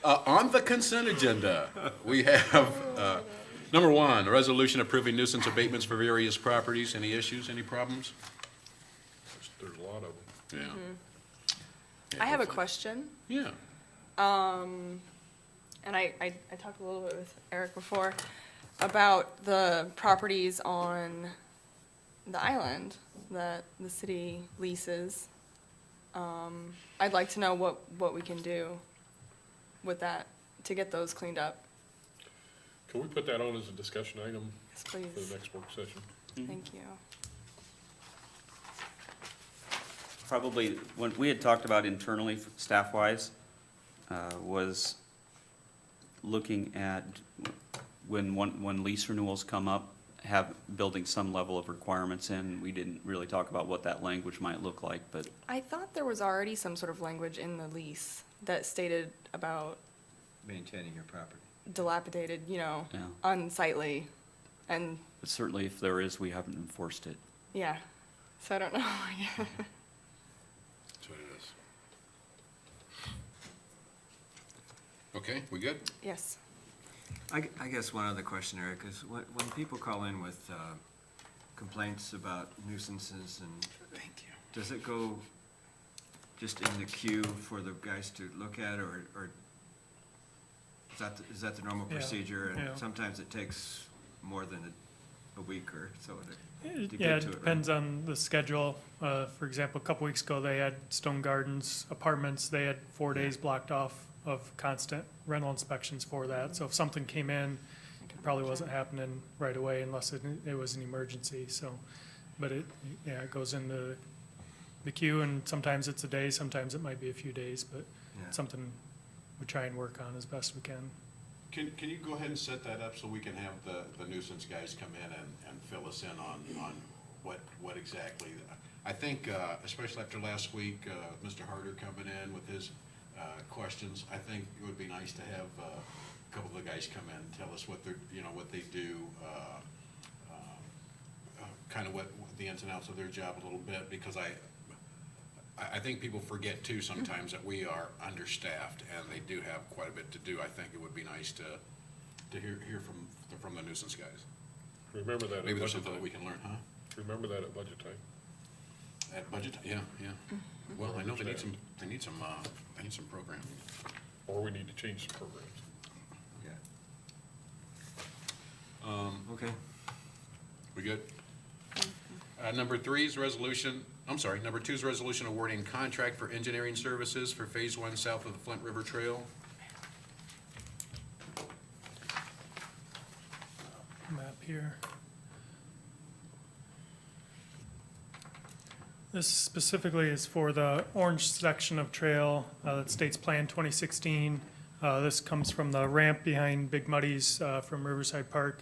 On the consent agenda, we have, number one, a resolution approving nuisance abatements for various properties. Any issues, any problems? There's a lot of them. Yeah. I have a question. Yeah. And I talked a little bit with Eric before about the properties on the island that the city leases. I'd like to know what we can do with that to get those cleaned up. Can we put that on as a discussion item Yes, for the please. next work session? Thank you. Probably, when we had talked about internally, staff-wise, was looking at when lease renewals come up, building some level of requirements in. We didn't really talk about what that language might look like, but I thought there was already some sort of language in the lease that stated about Maintaining your property. dilapidated, Yeah. unsightly, and, but certainly if there is, we haven't enforced it. yeah. So I don't know. That's what it is. Okay, we good? Yes. I guess one other question, Eric, is when people call in with complaints about nuisances and. Thank you. Does it go just in the queue for the guys to look at, or is that the normal Yeah, procedure? yeah. And sometimes it takes more than a week or so to Yeah, get it to it, right? depends on the schedule. For example, a couple weeks ago, they had Stone Gardens Apartments, they had 4 days blocked off of constant rental inspections for that. So if something came in, it probably wasn't happening right away unless it was an emergency, so. But it goes in the queue, and sometimes it's a day, sometimes it might be a few days, but Yeah. something we try and work on as best we can. Can you go ahead and set that up so we can have the nuisance guys come in and fill us in on what exactly? I think, especially after last week, Mr. Harder coming in with his questions, I think it would be nice to have a couple of the guys come in and tell us what they're, what they do, kind of what the ins and outs of their job a little bit, because I think people forget too sometimes that we are understaffed and they do have quite a bit to do. I think it would be nice to hear from the nuisance guys. Remember that Maybe at there's budget something that we time. can learn, huh? Remember that at budget time. At budget, yeah. Well, I know they need some programs. Or we need to change some programs. Yeah. Okay. We good? Number two is resolution awarding contract for engineering services for Phase 1 south of the Flint River Trail. Map here. This specifically is for the orange section of trail that states Plan 2016. This comes from the ramp behind Big Muddy's from Riverside Park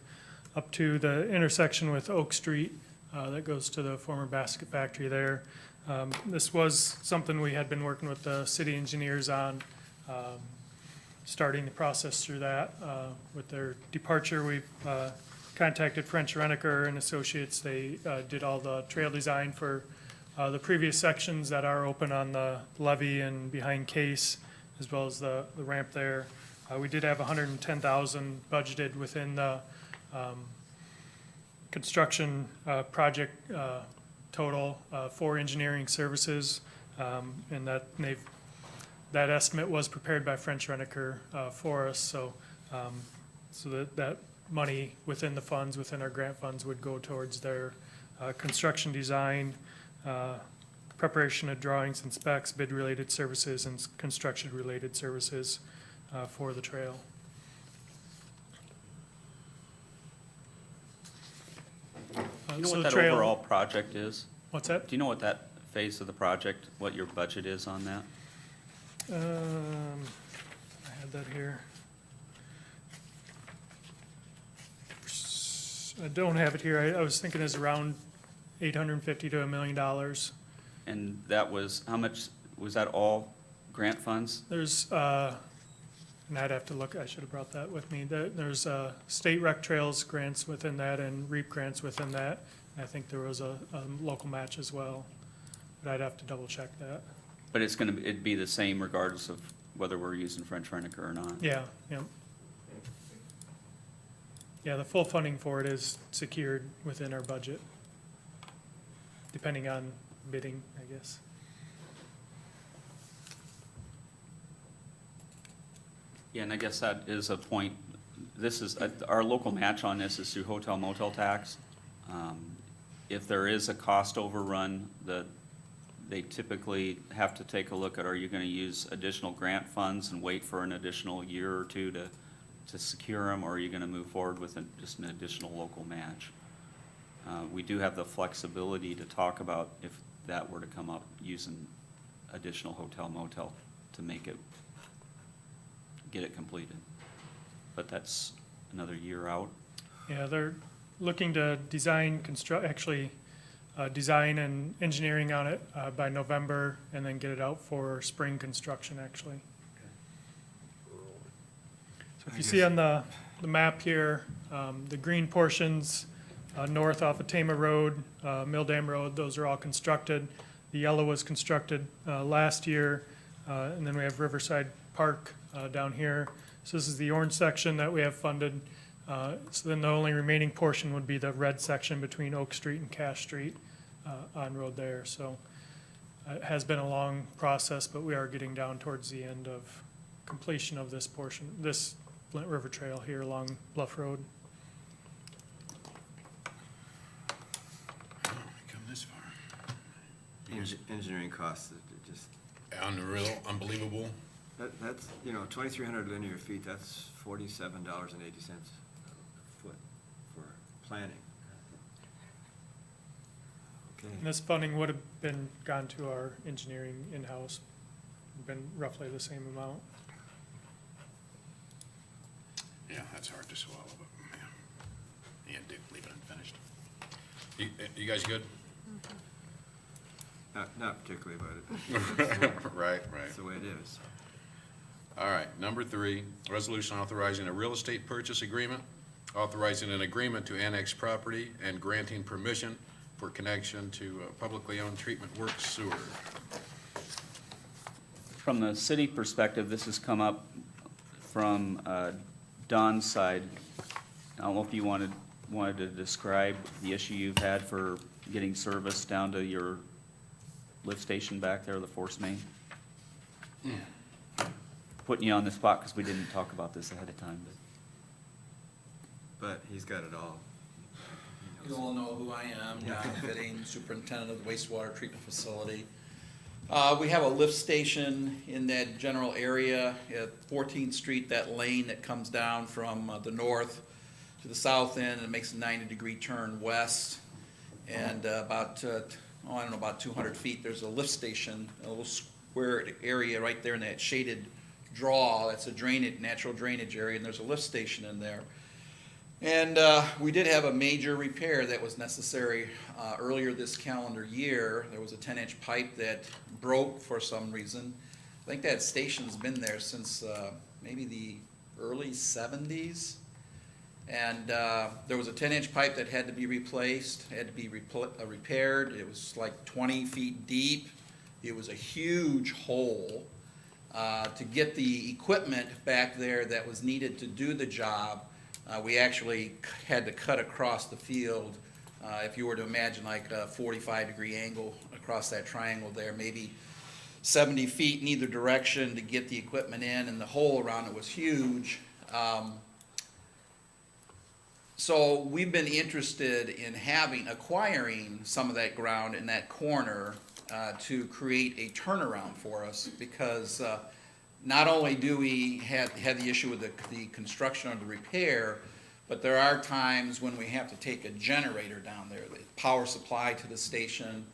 up to the intersection with Oak Street that goes to the former basket factory there. This was something we had been working with the city engineers on, starting the process through that. With their departure, we contacted French Reniker and Associates. They did all the trail design for the previous sections that are open on the levee and behind Case, as well as the ramp there. We did have 110,000 budgeted within the construction project total for engineering services, and that estimate was prepared by French Reniker for us, so that money within the funds, within our grant funds, would go towards their construction design, preparation of drawings and specs, bid-related services, and construction-related services for the trail. Do you know So what the that trail- overall project is? What's that? Do you know what that phase of the project, what your budget is on that? I had that here. I don't have it here. I was thinking it's around $850 to $1 million. And that was, how much, was that all grant funds? There's, and I'd have to look, I should have brought that with me. There's state rec trails grants within that and REAP grants within that. And I think there was a local match as well, but I'd have to double check that. But it'd be the same regardless of whether we're using French Reniker or not? Yeah, yeah. Yeah, the full funding for it is secured within our budget, depending on bidding, I guess. Yeah, and I guess that is a point, this is, our local match on this is through hotel motel tax. If there is a cost overrun, they typically have to take a look at, are you gonna use additional grant funds and wait for an additional year or two to secure them, or are you gonna move forward with just an additional local match? We do have the flexibility to talk about if that were to come up, using additional hotel motel to get it completed. But that's another year out. Yeah, they're looking to design, design and engineering on it by November, and then get it out for spring construction, actually. So if you see on the map here, the green portions north off of Tama Road, Mill Dam Road, those are all constructed. The yellow was constructed last year, and then we have Riverside Park down here. So this is the orange section that we have funded. So then the only remaining portion would be the red section between Oak Street and Cash Street on road there. So it has been a long process, but we are getting down towards the end of completion of this portion, this Flint River Trail here along Bluff Road. Come this far. Engineering costs, it just, Unreal, unbelievable. that's, 2,300 linear feet, that's $47.80 a foot for planning. Okay. And this funding would have gone to our engineering in-house, been roughly the same amount. Yeah, that's hard to swallow, but man, yeah, leave it unfinished. You guys good? Not particularly, but Right. it's the way it is. All right, number 3, resolution authorizing a real estate purchase agreement, authorizing an agreement to annex property and granting permission for connection to publicly owned treatment works sewer. From the city perspective, this has come up from Don's side. I don't know if you wanted to describe the issue you've had for getting service down to your lift station back there, the force main? Putting you on the spot because we didn't talk about this ahead of time, But he's got it all. You all know who I am, Don Fitting, Superintendent of the Wastewater Treatment Facility. We have a lift station in that general area at 14th Street, that lane that comes down from the north to the south end and makes a 90-degree turn west. And about 200 feet, there's a lift station, a little square area right there in that shaded draw. That's a natural drainage area, and there's a lift station in there. And we did have a major repair that was necessary earlier this calendar year. There was a 10-inch pipe that broke for some reason. I think that station's been there since maybe the early 70s. And there was a 10-inch pipe that had to be replaced, had to be repaired. It was like 20 feet deep. It was a huge hole. To get the equipment back there that was needed to do the job, we actually had to cut across the field. If you were to imagine like a 45-degree angle across that triangle there, maybe 70 feet in either direction to get the equipment in, and the hole around it was huge. So we've been interested in acquiring some of that ground in that corner to create a turnaround for us, because not only do we have the issue with the construction or the repair, but there are times when we have to take a generator down there, the power supply to the station.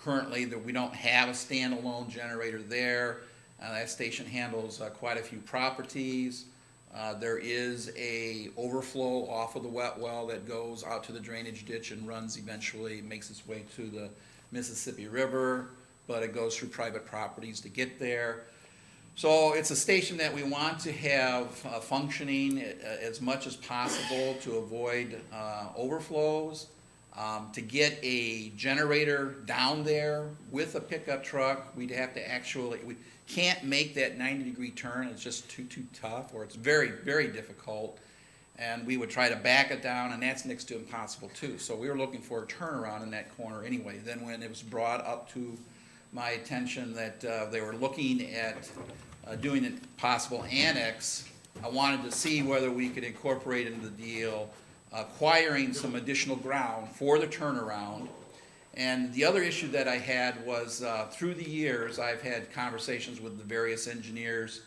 Currently, we don't have a standalone generator there. That station handles quite a few properties. There is a overflow off of the wet well that goes out to the drainage ditch and runs eventually, makes its way to the Mississippi River, but it goes through private properties to get there. So it's a station that we want to have functioning as much as possible to avoid overflows. To get a generator down there with a pickup truck, we'd have to we can't make that 90-degree turn. It's just too tough, or it's very, very difficult. And we would try to back it down, and that's next to impossible too. So we were looking for a turnaround in that corner anyway. Then when it was brought up to my attention that they were looking at doing a possible annex, I wanted to see whether we could incorporate into the deal acquiring some additional ground for the turnaround. And the other issue that I had was through the years, I've had conversations with the various engineers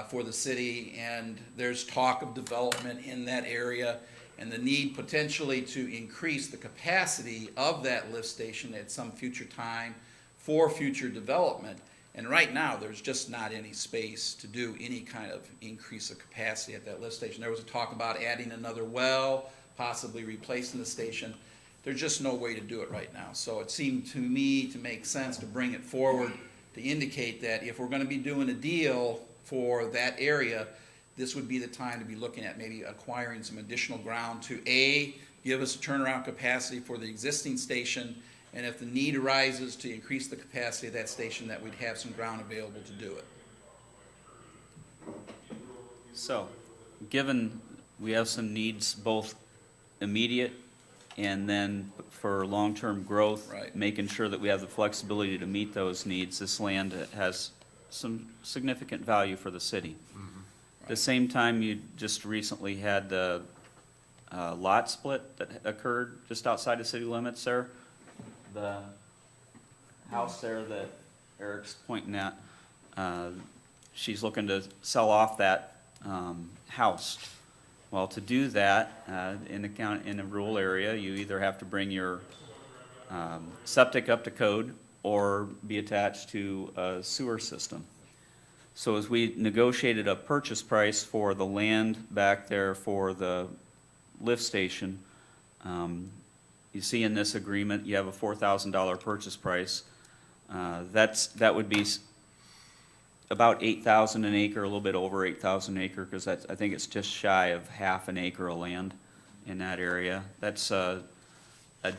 for the city, and there's talk of development in that area and the need potentially to increase the capacity of that lift station at some future time for future development. And right now, there's just not any space to do any kind of increase of capacity at that lift station. There was a talk about adding another well, possibly replacing the station. There's just no way to do it right now. So it seemed to me to make sense to bring it forward to indicate that if we're going to be doing a deal for that area, this would be the time to be looking at maybe acquiring some additional ground to A, give us a turnaround capacity for the existing station, and if the need arises to increase the capacity of that station, that we'd have some ground available to do it. So, given we have some needs both immediate and then for long-term growth, Right. making sure that we have the flexibility to meet those needs, this land has some significant value for the city. At the same time, you just recently had the lot split that occurred just outside of city limits there. The house there that Eric's pointing at, she's looking to sell off that house. Well, to do that, in a rural area, you either have to bring your septic up to code or be attached to a sewer system. So as we negotiated a purchase price for the land back there for the lift station, you see in this agreement, you have a $4,000 purchase price. That would be about 8,000 an acre, a little bit over 8,000 an acre, because I think it's just shy of half an acre of land in that area. That's a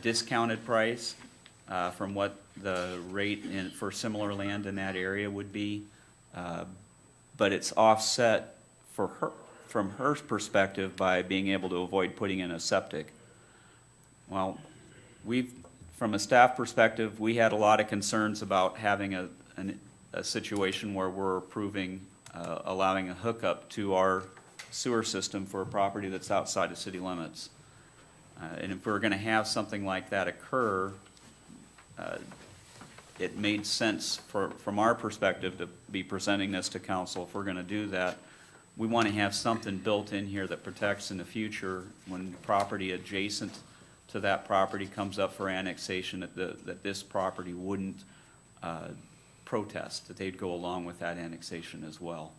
discounted price from what the rate for similar land in that area would be, but it's offset for her, from her perspective, by being able to avoid putting in a septic. Well, from a staff perspective, we had a lot of concerns about having a situation where we're approving, allowing a hookup to our sewer system for a property that's outside of city limits. And if we're gonna have something like that occur, it made sense from our perspective to be presenting this to council. If we're gonna do that, we wanna have something built in here that protects in the future when property adjacent to that property comes up for annexation, that this property wouldn't protest, that they'd go along with that annexation as well.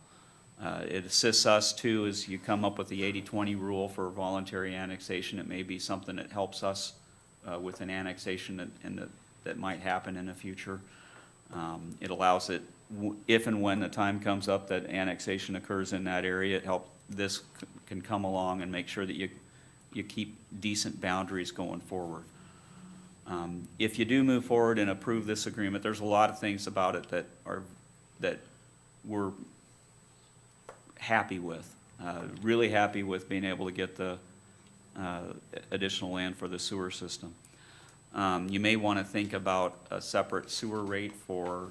It assists us too, as you come up with the 80-20 rule for voluntary annexation. It may be something that helps us with an annexation that might happen in the future. It allows it, if and when the time comes up that annexation occurs in that area, this can come along and make sure that you keep decent boundaries going forward. If you do move forward and approve this agreement, there's a lot of things about it that we're happy with. Really happy with being able to get the additional land for the sewer system. You may want to think about a separate sewer rate for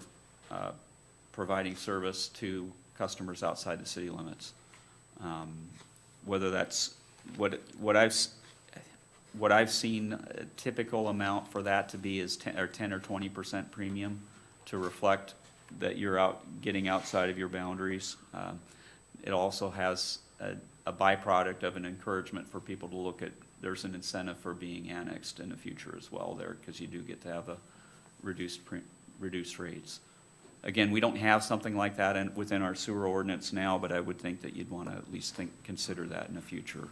providing service to customers outside the city limits. Whether that's what I've seen a typical amount for that to be is 10 or 20% premium to reflect that you're getting outside of your boundaries. It also has a byproduct of an encouragement for people to look at, there's an incentive for being annexed in the future as well there, because you do get to have a reduced rates. Again, we don't have something like that within our sewer ordinance now, but I would think that you'd want to at least consider that in the future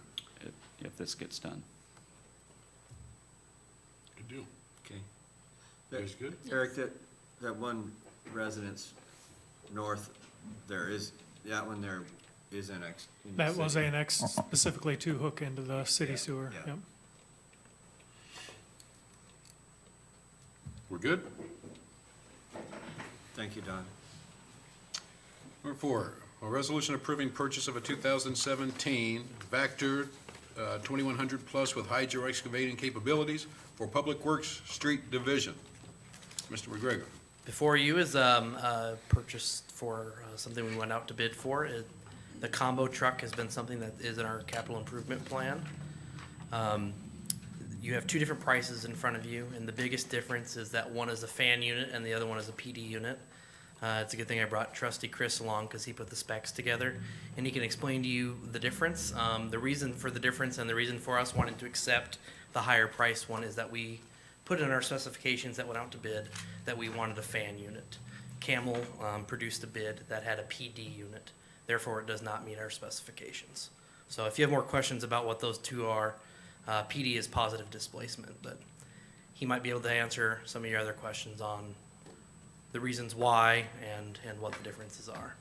if this gets done. Good deal. Okay. That's good. Eric, that one residence north, that one there is annexed. in the That was city. annexed specifically to hook into the city sewer, Yeah. yep. We're good? Thank you, Don. Number 4, a resolution approving purchase of a 2017 Vector 2100 Plus with hydro excavating capabilities for Public Works Street Division. Mr. McGregor. Before you is purchased for something we went out to bid for. The combo truck has been something that is in our capital improvement plan. You have two different prices in front of you, and the biggest difference is that one is a fan unit and the other one is a PD unit. It's a good thing I brought trustee Chris along because he put the specs together, and he can explain to you the difference. The reason for the difference and the reason for us wanting to accept the higher price one is that we put in our specifications that went out to bid that we wanted a fan unit. Camel produced a bid that had a PD unit. Therefore, it does not meet our specifications. So if you have more questions about what those two are, PD is positive displacement, but he might be able to answer some of your other questions on the reasons why and what the differences are.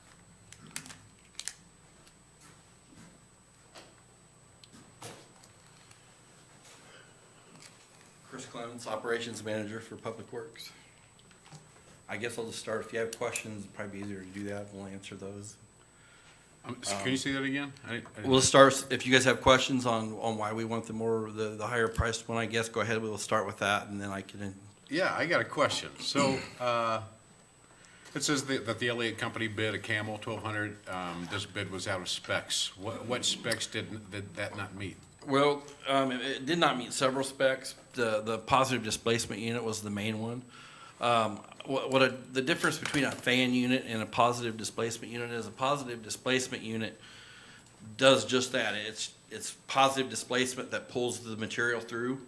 Chris Clements, Operations Manager for Public Works. I guess I'll just start. If you have questions, it'd probably be easier to do that. We'll answer those. Can you say that again? I didn't- We'll start, if you guys have questions on why we want the higher priced one, I guess, go ahead. We'll start with that, and then I can. Yeah, I got a question. So, it says that the Elliott Company bid a Camel 1200. This bid was out of specs. What specs did that not meet? Well, it did not meet several specs. The positive displacement unit was the main one. The difference between a fan unit and a positive displacement unit is a positive displacement unit does just that. It's positive displacement that pulls the material through.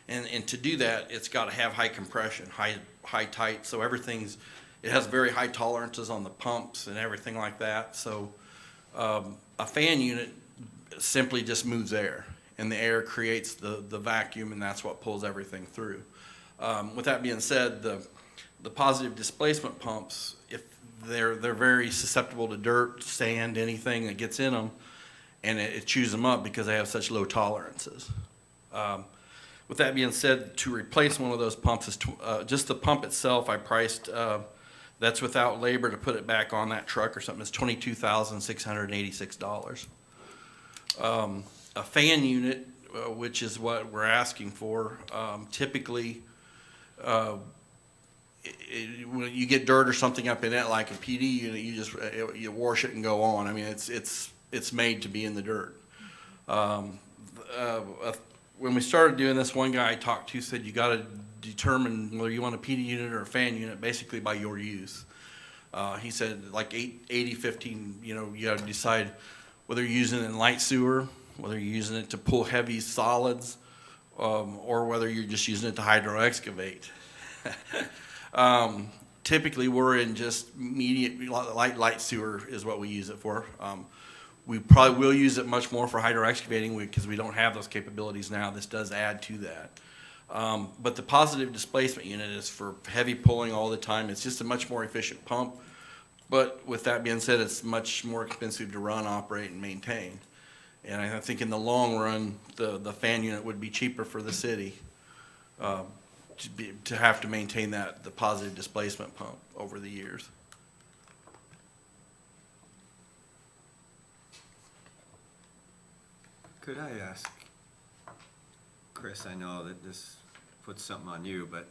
And to do that, it's got to have high compression, high tight. So it has very high tolerances on the pumps and everything like that. So a fan unit simply just moves air, and the air creates the vacuum, and that's what pulls everything through. With that being said, the positive displacement pumps, if they're very susceptible to dirt, sand, anything that gets in them, and it chews them up because they have such low tolerances. With that being said, to replace one of those pumps is just the pump itself. I priced that's without labor to put it back on that truck or something. It's $22,686. A fan unit, which is what we're asking for, typically. When you get dirt or something up in it, like a PD unit, you wash it and go on. I mean, it's made to be in the dirt. When we started doing this, one guy I talked to said you got to determine whether you want a PD unit or a fan unit basically by your use. He said like 80-15. You got to decide whether you're using it in light sewer, whether you're using it to pull heavy solids, or whether you're just using it to hydro excavate. Typically, we're in just light sewer is what we use it for. We probably will use it much more for hydro excavating because we don't have those capabilities now. This does add to that. But the positive displacement unit is for heavy pulling all the time. It's just a much more efficient pump. But with that being said, it's much more expensive to run, operate, and maintain. And I think in the long run, the fan unit would be cheaper for the city, to have to maintain the positive displacement pump over the years. Could I ask, Chris, I know that this puts something on you, but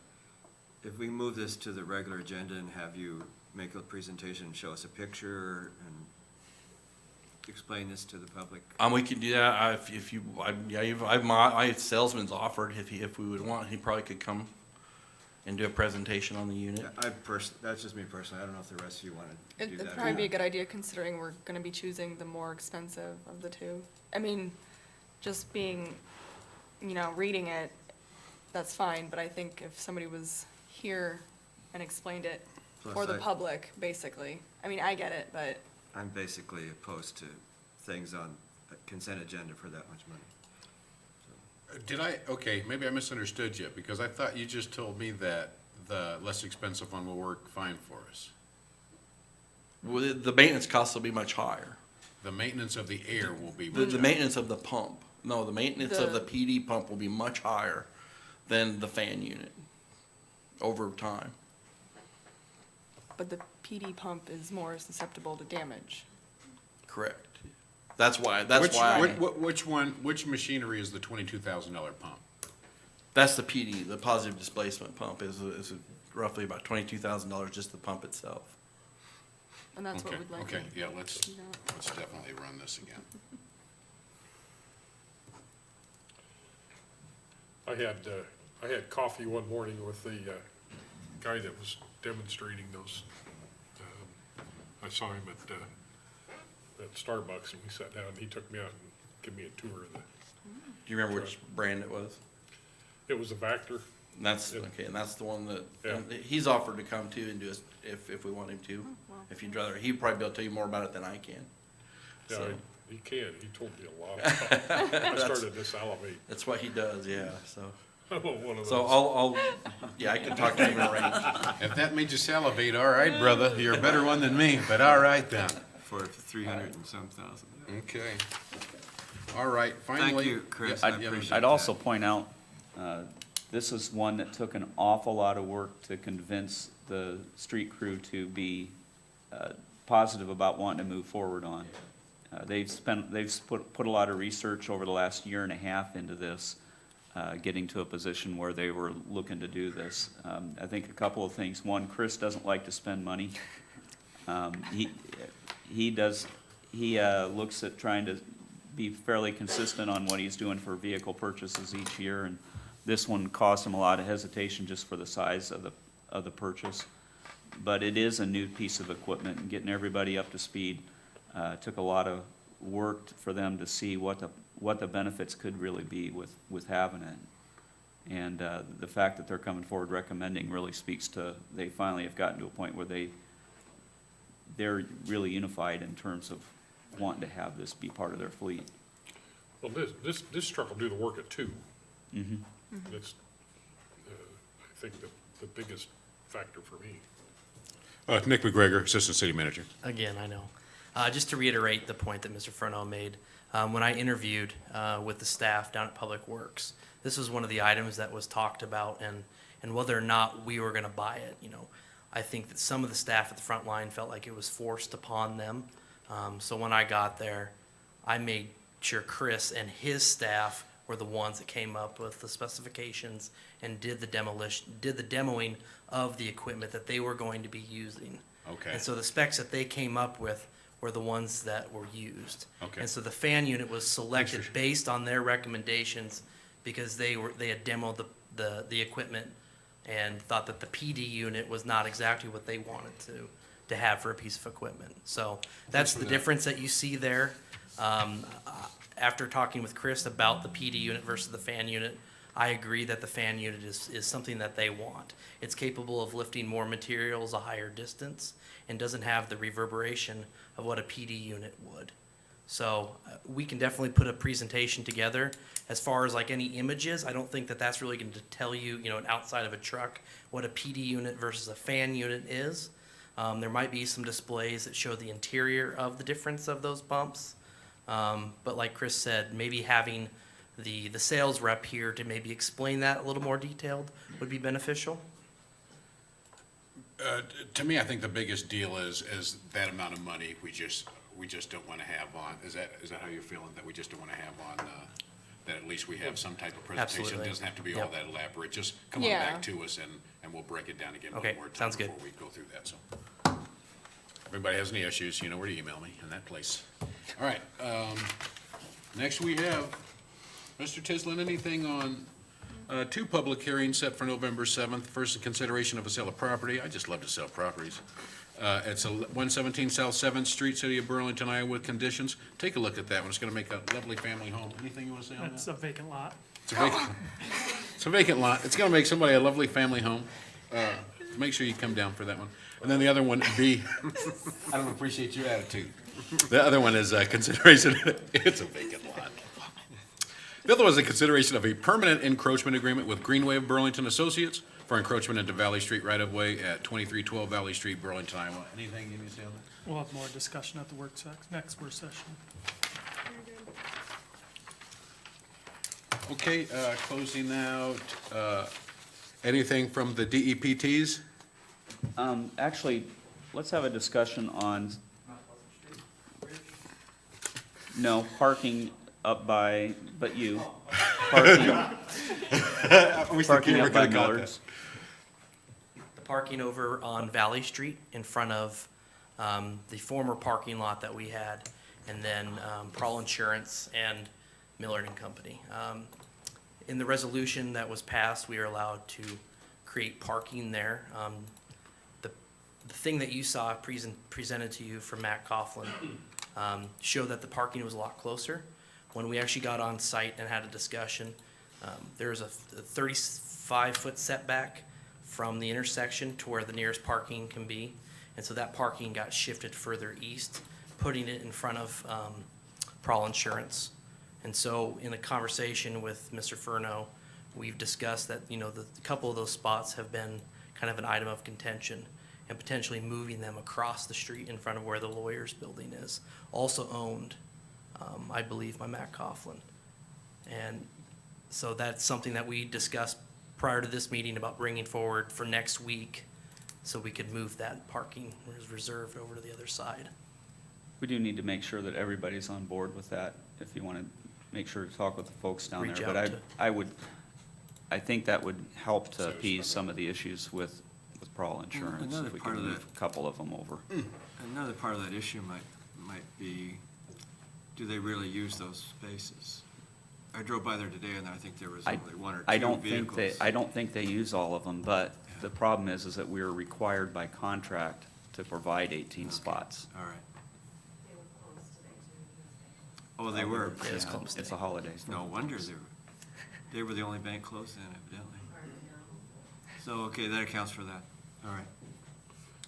if we move this to the regular agenda and have you make a presentation and show us a picture and explain this to the public? We could do that, if you, my salesman's offered, if we would want, he probably could come and do a presentation on the unit. Yeah, that's just me personally, I don't know if the rest of you want to do It'd that. probably be a good idea considering we're gonna be choosing the more expensive of the two. I mean, just being, reading it, that's fine, but I think if somebody was here and explained it Plus for the I- public, basically. I mean, I get it, but I'm basically opposed to things on a consent agenda for that much money. Okay, maybe I misunderstood you, because I thought you just told me that the less expensive one will work fine for us. Well, the maintenance costs will be much higher. The maintenance of the air will be The much maintenance of the pump, no, the maintenance of the The- PD pump will be much higher than the fan unit over time. but the PD pump is more susceptible to damage. Correct. That's why, Which machinery is the $22,000 pump? that's the PD, the positive displacement pump is roughly about $22,000, just the pump itself. And that's what Okay, we'd like. okay, to- yeah, let's you know. definitely run this again. I had coffee one morning with the guy that was demonstrating those. I saw him at Starbucks, and we sat down, and he took me out and gave me a tour of the, Do you remember which brand it was? it was a Vector. And that's, Yeah. okay, and that's the one that, Yeah. and he's offered to come too and do us, if we want him to. If you'd rather, he'd probably be able to tell you more about it than I can. Yeah, So, he told me a lot about it. I started to salivate. that's what he does, yeah, so. I'm one of So those. yeah, I can talk to him and arrange. If that made you salivate, all right, brother, you're a better one than me, but all right then. For 300 and some thousand. Okay. All right, finally. Thank you, Chris, Yeah, I appreciate I'd that. also point out, this is one that took an awful lot of work to convince the street crew to be positive about wanting to move forward on. They've put a lot of research over the last year and a half into this, getting to a position where they were looking to do this. I think a couple of things. One, Chris doesn't like to spend money. He looks at trying to be fairly consistent on what he's doing for vehicle purchases each year, and this one cost him a lot of hesitation just for the size of the purchase. But it is a new piece of equipment, and getting everybody up to speed took a lot of work for them to see what the benefits could really be with having it. And the fact that they're coming forward recommending really speaks to, they finally have gotten to a point where they're really unified in terms of wanting to have this be part of their fleet. Well, this truck will do the work at two. Mm-hmm. That's, I think, the biggest factor for me. Nick McGregor, Assistant City Manager. Again, I know. Just to reiterate the point that Mr. Furneaux made, when I interviewed with the staff down at Public Works, this was one of the items that was talked about, and whether or not we were going to buy it. I think that some of the staff at the front line felt like it was forced upon them. So when I got there, I made sure Chris and his staff were the ones that came up with the specifications and did the demoing of the equipment that they were going to be using. Okay. And so the specs that they came up with were the ones that were used. Okay. And so the fan unit was selected based on their recommendations because they had demoed the equipment and thought that the PD unit was not exactly what they wanted to have for a piece of equipment. So that's the difference that you see there. After talking with Chris about the PD unit versus the fan unit, I agree that the fan unit is something that they want. It's capable of lifting more materials a higher distance and doesn't have the reverberation of what a PD unit would. So we can definitely put a presentation together. As far as like any images, I don't think that that's really going to tell you, outside of a truck, what a PD unit versus a fan unit is. There might be some displays that show the interior of the difference of those pumps. But like Chris said, maybe having the sales rep here to maybe explain that a little more detailed would be beneficial. To me, I think the biggest deal is that amount of money we just don't want to have on. Is that how you're feeling, that we just don't want to have on, that at least we have some type of presentation? Absolutely. It doesn't have to be all Yep. that elaborate. Just come on Yeah. back to us and we'll break it down again Okay, one more time sounds good. before we go through that, so. If anybody has any issues, you know where to email me in that place. All right, next we have, Mr. Tislin, anything on, two public hearings set for November 7th. First, in consideration of a sale of property. I just love to sell properties. It's 117 South 7th Street, City of Burlington, Iowa, with conditions. Take a look at that one. It's gonna make a lovely family home. Anything you wanna say on that? It's a vacant lot. It's a vacant lot. It's gonna make somebody a lovely family home. Make sure you come down for that one. And then the other one, B, I don't appreciate your attitude. The other one is consideration, it's a vacant lot. The other one is a consideration of a permanent encroachment agreement with Greenway of Burlington Associates for encroachment into Valley Street right-of-way at 2312 Valley Street, Burlington, Iowa. Anything you need to say on that? We'll have more discussion at the next work session. Okay, closing out, anything from the DEPTs? Actually, let's have a discussion on. No, parking up by, but you. Parking, parking up by Millard's. The parking over on Valley Street in front of the former parking lot that we had, and then Prall Insurance and Millard and Company. In the resolution that was passed, we are allowed to create parking there. The thing that you saw presented to you from Matt Coughlin showed that the parking was a lot closer. When we actually got on site and had a discussion, there was a 35-foot setback from the intersection to where the nearest parking can be. And so that parking got shifted further east, putting it in front of Prall Insurance. And so in a conversation with Mr. Furno, we've discussed that, you know, a couple of those spots have been kind of an item of contention, and potentially moving them across the street in front of where the lawyer's building is, also owned, I believe, by Matt Coughlin. And so that's something that we discussed prior to this meeting about bringing forward for next week, so we could move that parking reserved over to the other side. We do need to make sure that everybody's on board with that, if you want to make sure to talk with the folks down Reach there. out But to- I think that would help to appease some of the issues with Prall Insurance, another if we part could of move a couple of them over. Another part of that issue might be, do they really use those spaces? I drove by there today and I think there was only one or I two don't vehicles. think I don't think they use all of them, but the problem is that we are required by contract to provide 18 spots. All right. Oh, they were? Yeah, it's Yeah, closed It's today. a holiday. No wonder they were the only bank closed then, evidently. So, okay, that accounts for that. All right.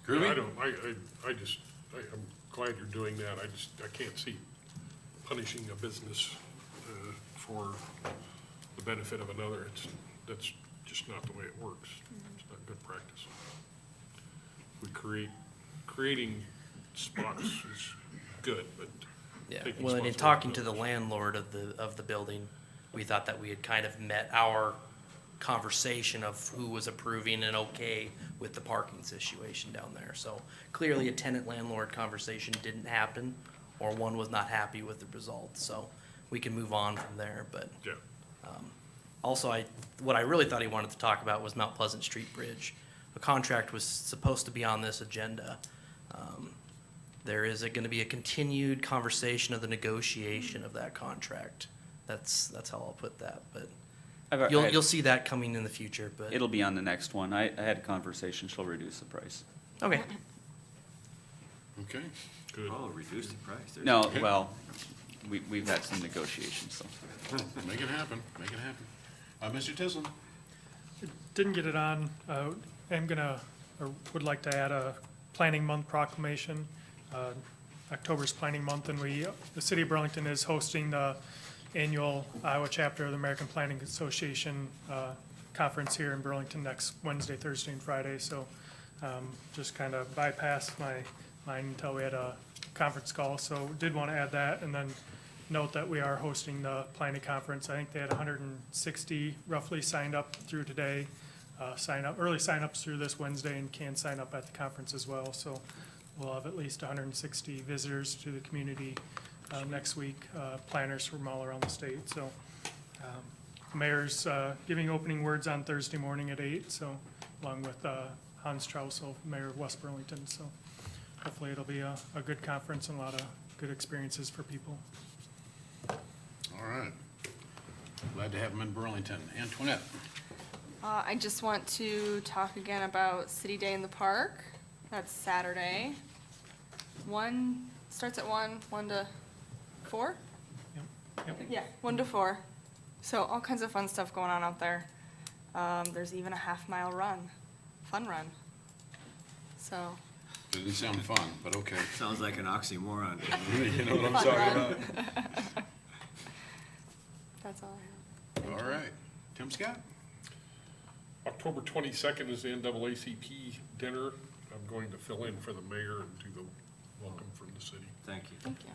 Groovy? I'm glad you're doing that. I can't see punishing a business for the benefit of another. That's just not the way it works. It's not good practice. Creating spots is good, but Yeah, taking well, and in spots talking away to from the landlord of the building, we thought that we had kind of met our conversation of who was approving and okay with the parking situation down there. So clearly a tenant-landlord conversation didn't happen, or one was not happy with the result, so we can move on from there, but. Yeah. Also, what I really thought he wanted to talk about was Mount Pleasant Street Bridge. A contract was supposed to be on this agenda. There is going to be a continued conversation of the negotiation of that contract. That's how I'll put that, but you'll see that coming in the future, but. It'll be on the next one. I had a conversation, she'll reduce the price. Okay. Okay. Good. Oh, reduce the price. There's- No, well, we've had some negotiations, so. Make it happen, make it happen. Mr. Tislin? Didn't get it on, I'm gonna, or would like to add a planning month proclamation. October's planning month, and the city of Burlington is hosting the annual Iowa chapter of the American Planning Association conference here in Burlington next Wednesday, Thursday, and Friday, so just kind of bypassed my mind until we had a conference call, so did want to add that, and then note that we are hosting the planning conference. I think they had 160 roughly signed up through today. Early signups through this Wednesday, and can sign up at the conference as well. So we'll have at least 160 visitors to the community next week, planners from all around the state. So mayor's giving opening words on Thursday morning at 8, so along with Hans Trousel, mayor of West Burlington. So hopefully it'll be a good conference and a lot of good experiences for people. All right. Glad to have them in Burlington. Antoinette? I just want to talk again about City Day in the Park. That's Saturday. Starts at 1 to 4? Yep. Yeah, 1 to 4. So all kinds of fun stuff going on out there. There's even a half-mile fun run. So. Doesn't sound fun, but okay. Sounds like an oxymoron. You know what I'm talking about? That's all I have. All right. Tim Scott? October 22nd is the NAACP dinner. I'm going to fill in for the mayor and do the welcome from the city. Thank you. Thank you.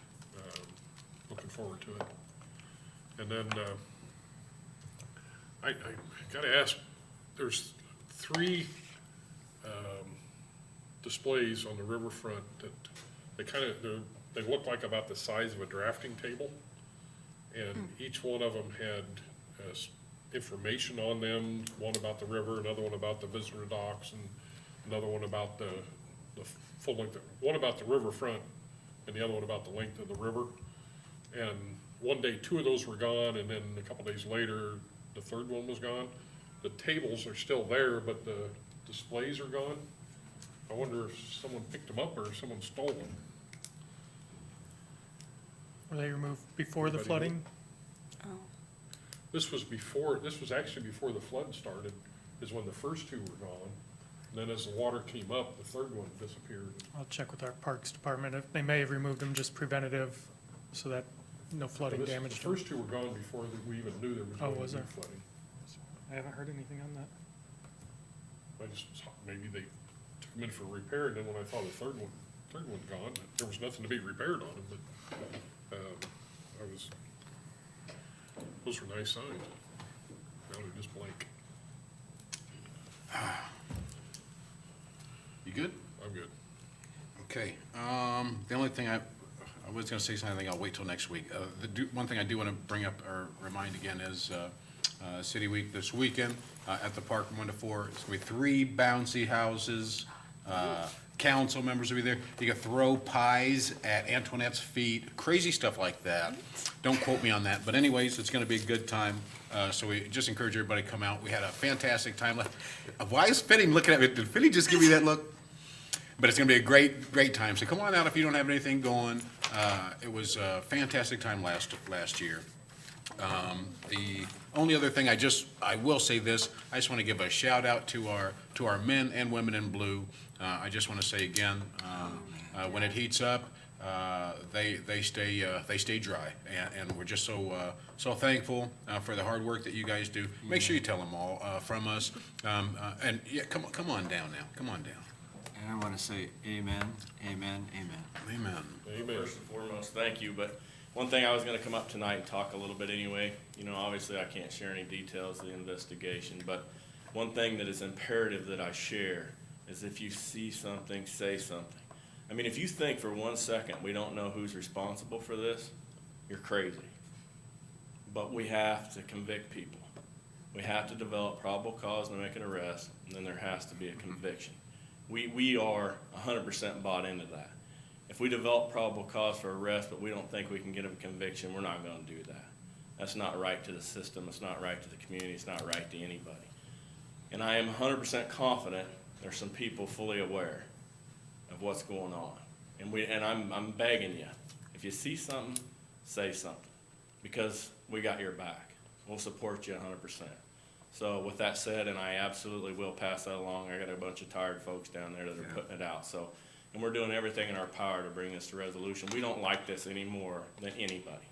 Looking forward to it. And then, I gotta ask, there's 3 displays on the riverfront that they look like about the size of a drafting table. And each one of them had information on them, one about the river, another one about the visitor docks, and another one about the full length, one about the riverfront, and the other one about the length of the river. And one day, 2 of those were gone, and then a couple days later, the third one was gone. The tables are still there, but the displays are gone. I wonder if someone picked them up or if someone stole them. Were they removed before the Anybody flooding? Oh. This was actually before the flood started, is when the first 2 were gone. And then as the water came up, the third one disappeared. I'll check with our Parks Department. If they may have removed them just preventative, so that no flooding The damaged them. first 2 were gone before we even knew there was Oh, going was to be there? flooding. I haven't heard anything on that. Maybe they took them in for repair, and then when I saw the third one gone, there was nothing to be repaired on them, but, those were nice signs. Now they're just blank. You good? I'm good. Okay. The only thing I was gonna say something, I'll wait till next week. One thing I do wanna bring up or remind again is, City Week this weekend, at the park from 1 to 4. It's gonna be 3 bouncy houses. Council members will be there. You can throw pies at Antoinette's feet, crazy stuff like that. Don't quote me on that, but anyways, it's gonna be a good time. So we just encourage everybody to come out. We had a fantastic time. Why is Finney looking at me? Did Finney just give me that look? But it's gonna be a great time. So come on out if you don't have anything going. It was a fantastic time last year. The only other thing I will say this, I just want to give a shout out to our men and women in blue. I just want to say again, when it heats up, they stay dry, and we're just so thankful for the hard work that you guys do. Make sure you tell them all from us, and yeah, come on down now, come on down. And I want to say amen, amen, amen. Amen. Amen. First and foremost, thank you, but one thing I was gonna come up tonight and talk a little bit anyway, obviously I can't share any details of the investigation, but one thing that is imperative that I share is if you see something, say something. I mean, if you think for 1 second we don't know who's responsible for this, you're crazy. But we have to convict people. We have to develop probable cause to make an arrest, and then there has to be a conviction. We are 100% bought into that. If we develop probable cause for arrest, but we don't think we can get a conviction, we're not gonna do that. That's not right to the system, it's not right to the community, it's not right to anybody. And I am 100% confident there's some people fully aware of what's going on. And I'm begging you, if you see something, say something, because we got your back. We'll support you 100%. So with that said, and I absolutely will pass that along, I got a bunch of tired folks down there that are putting it out, so. And we're doing everything in our power to bring this to resolution. We don't like this any more than anybody.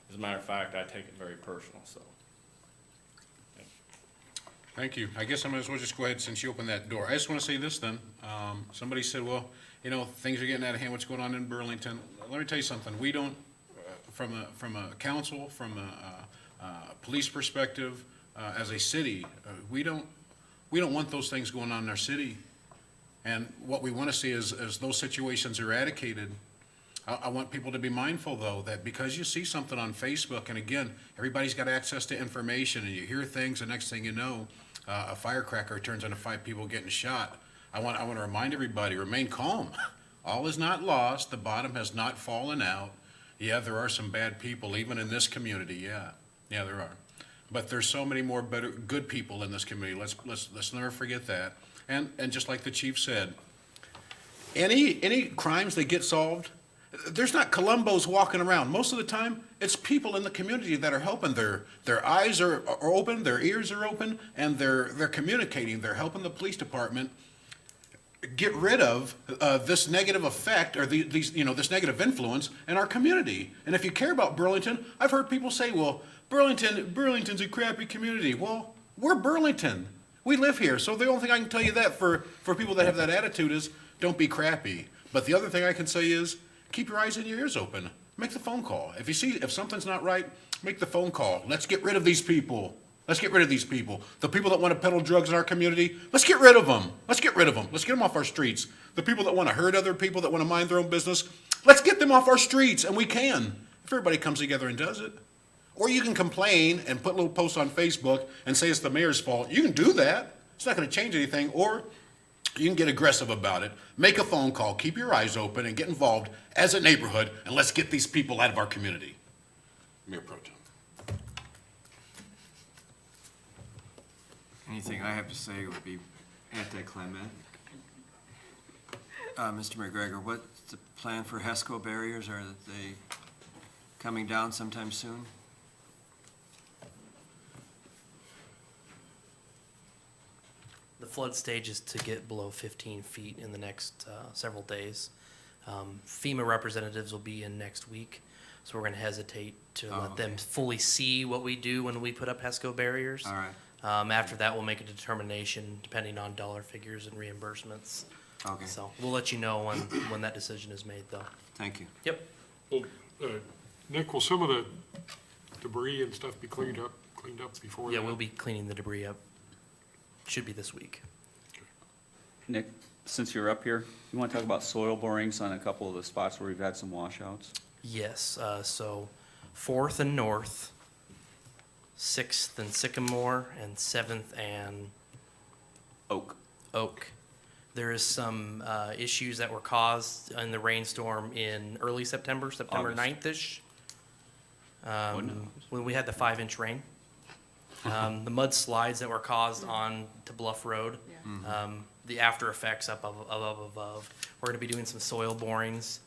As a matter of fact, I take it very personal, so. Thank you. I guess I might as well just go ahead since you opened that door. I just want to say this then. Somebody said, well, things are getting out of hand, what's going on in Burlington. Let me tell you something. We don't, from a council, from a police perspective, as a city, we don't want those things going on in our city. And what we want to see is those situations eradicated. I want people to be mindful, though, that because you see something on Facebook, and again, everybody's got access to information, and you hear things, the next thing you know, a firecracker turns into 5 people getting shot. I want to remind everybody, remain calm. All is not lost. The bottom has not fallen out. Yeah, there are some bad people, even in this community, yeah, there are. But there's so many more good people in this community. Let's never forget that. And just like the chief said, any crimes that get solved, there's not Columbos walking around. Most of the time, it's people in the community that are helping. Their eyes are open, their ears are open, and they're communicating. They're helping the police department get rid of this negative effect, or this negative influence in our community. And if you care about Burlington, I've heard people say, well, Burlington's a crappy community. Well, we're Burlington. We live here. So the only thing I can tell you that for people that have that attitude is don't be crappy. But the other thing I can say is keep your eyes and your ears open. Make the phone call. If something's not right, make the phone call. Let's get rid of these people. Let's get rid of these people. The people that want to peddle drugs in our community, let's get rid of them. Let's get rid of them. Let's get them off our streets. The people that want to hurt other people, that want to mind their own business, let's get them off our streets, and we can, if everybody comes together and does it. Or you can complain and put little posts on Facebook and say it's the mayor's fault. You can do that. It's not going to change anything. Or you can get aggressive about it. Make a phone call. Keep your eyes open and get involved as a neighborhood, and let's get these people out of our community. Mayor Pro Tem. Anything I have to say would be anticlimactic. Mr. McGregor, what's the plan for HESCO barriers? Are they coming down sometime soon? The flood stage is to get below 15 feet in the next several days. FEMA representatives will be in next week, so we're going to hesitate to let them fully see what we do when we put up HESCO barriers. All right. After that, we'll make a determination depending on dollar figures and reimbursements. Okay. So we'll let you know when that decision is made, though. Thank you. Yep. Well, Nick, will some of the debris and stuff be cleaned up before? Yeah, that? we'll be cleaning the debris up. Should be this week. Nick, since you're up here, you want to talk about soil borings on a couple of the spots where we've had some washouts? Yes, so 4th and North, 6th and Sycamore, and 7th and Oak. There is some issues that were caused in the rainstorm in early September August. 9th-ish. No. When we had the 5-inch rain. The mudslides that were caused on to Bluff Road. The after effects up above. We're gonna be doing some soil borings.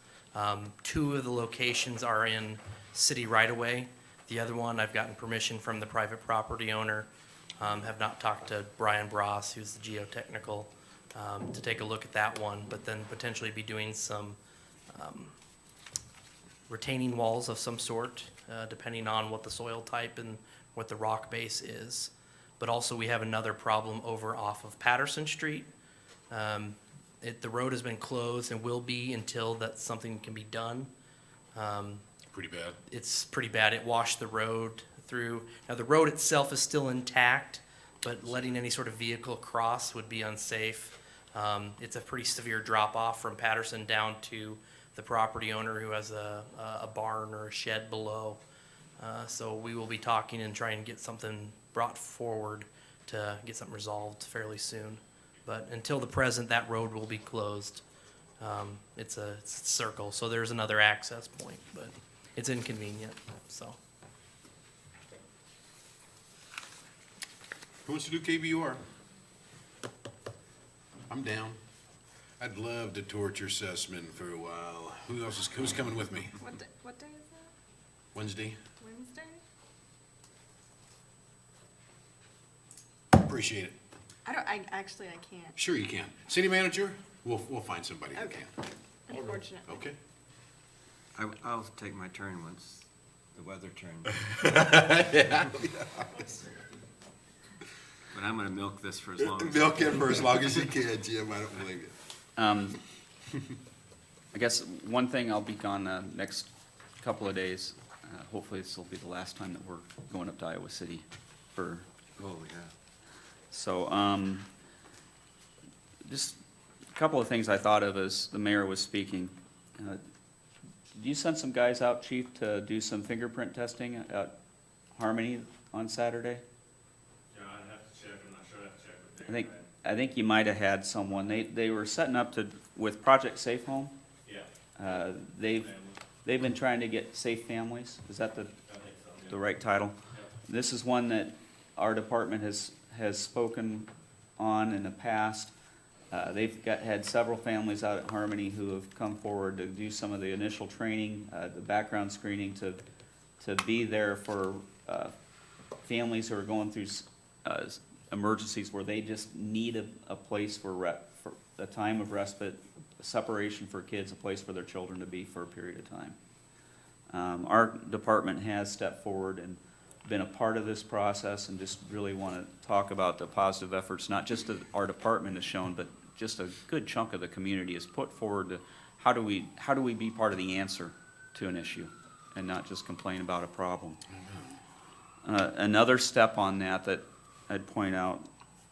2 of the locations are in city right-of-way. The other one, I've gotten permission from the private property owner. Have not talked to Brian Bross, who's the geotechnical, to take a look at that one, but then potentially be doing some retaining walls of some sort, depending on what the soil type and what the rock base is. But also, we have another problem over off of Patterson Street. The road has been closed and will be until that something can be done. Pretty bad. It's pretty bad. It washed the road through. Now, the road itself is still intact, but letting any sort of vehicle cross would be unsafe. It's a pretty severe drop-off from Patterson down to the property owner who has a barn or a shed below. So we will be talking and trying to get something brought forward to get something resolved fairly soon. But until the present, that road will be closed. It's a circle, so there's another access point, but it's inconvenient, so. Who wants to do KBUR? I'm down. I'd love to torture Sussman for a while. Who's coming with me? What day is that? Wednesday? Wednesday? Appreciate it. I can't, Sure you can. City manager, we'll find somebody who Okay. can. unfortunately. Okay? I'll take my turn once the weather turns. But I'm gonna milk this for as long as. Milk it for as long as you can, Jim. I don't believe you. I guess one thing, I'll be gone the next couple of days. Hopefully this will be the last time that we're going up to Iowa City for. Oh, yeah. So, just a couple of things I thought of as the mayor was speaking. Did you send some guys out, Chief, to do some fingerprint testing at Harmony on Saturday? Yeah, I'd have to check, I'm not sure, I'd have to check with Dick. I think you might have had someone. They were setting up with Project Safe Home. Yeah. They've been trying to get safe families. Is that I think so, yeah. the right title? This is one that our department has spoken on in the past. They've had several families out at Harmony who have come forward to do some of the initial training, the background screening, to be there for families who are going through emergencies where they just need a place for a time of respite, separation for kids, a place for their children to be for a period of time. Our department has stepped forward and been a part of this process, and just really want to talk about the positive efforts, not just that our department has shown, but just a good chunk of the community has put forward to how do we be part of the answer to an issue and not just complain about a problem. Another step on that I'd point out,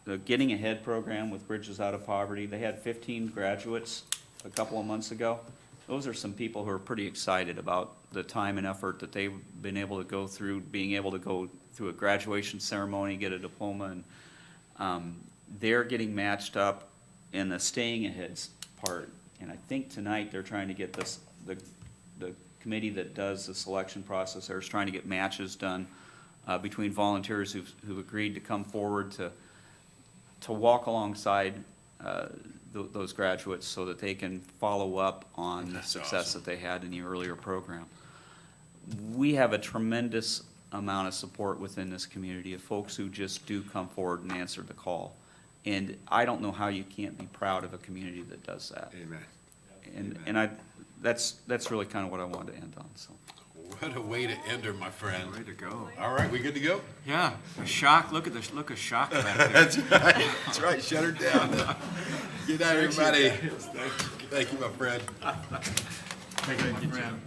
the Getting Ahead program with Bridges Out of Poverty, they had 15 graduates a couple of months ago. Those are some people who are pretty excited about the time and effort that they've been able to go through, being able to go through a graduation ceremony, get a diploma, and they're getting matched up in the Staying Ahead part. And I think tonight they're trying to get the committee that does the selection process there is trying to get matches done between volunteers who've agreed to come forward to walk alongside those graduates so that they can follow up on the success that they had in the earlier program. We have a tremendous amount of support within this community of folks who just do come forward and answer the call. And I don't know how you can't be proud of a community that does that. Amen. And that's really kind of what I wanted to end on, so. What a way to end her, my friend. Way to go. All right, we good to go? Yeah, a shock, look at the look of shock back there. That's right. That's right. Shut her down. Good night, everybody. Thank you, my friend. Thank you, my friend.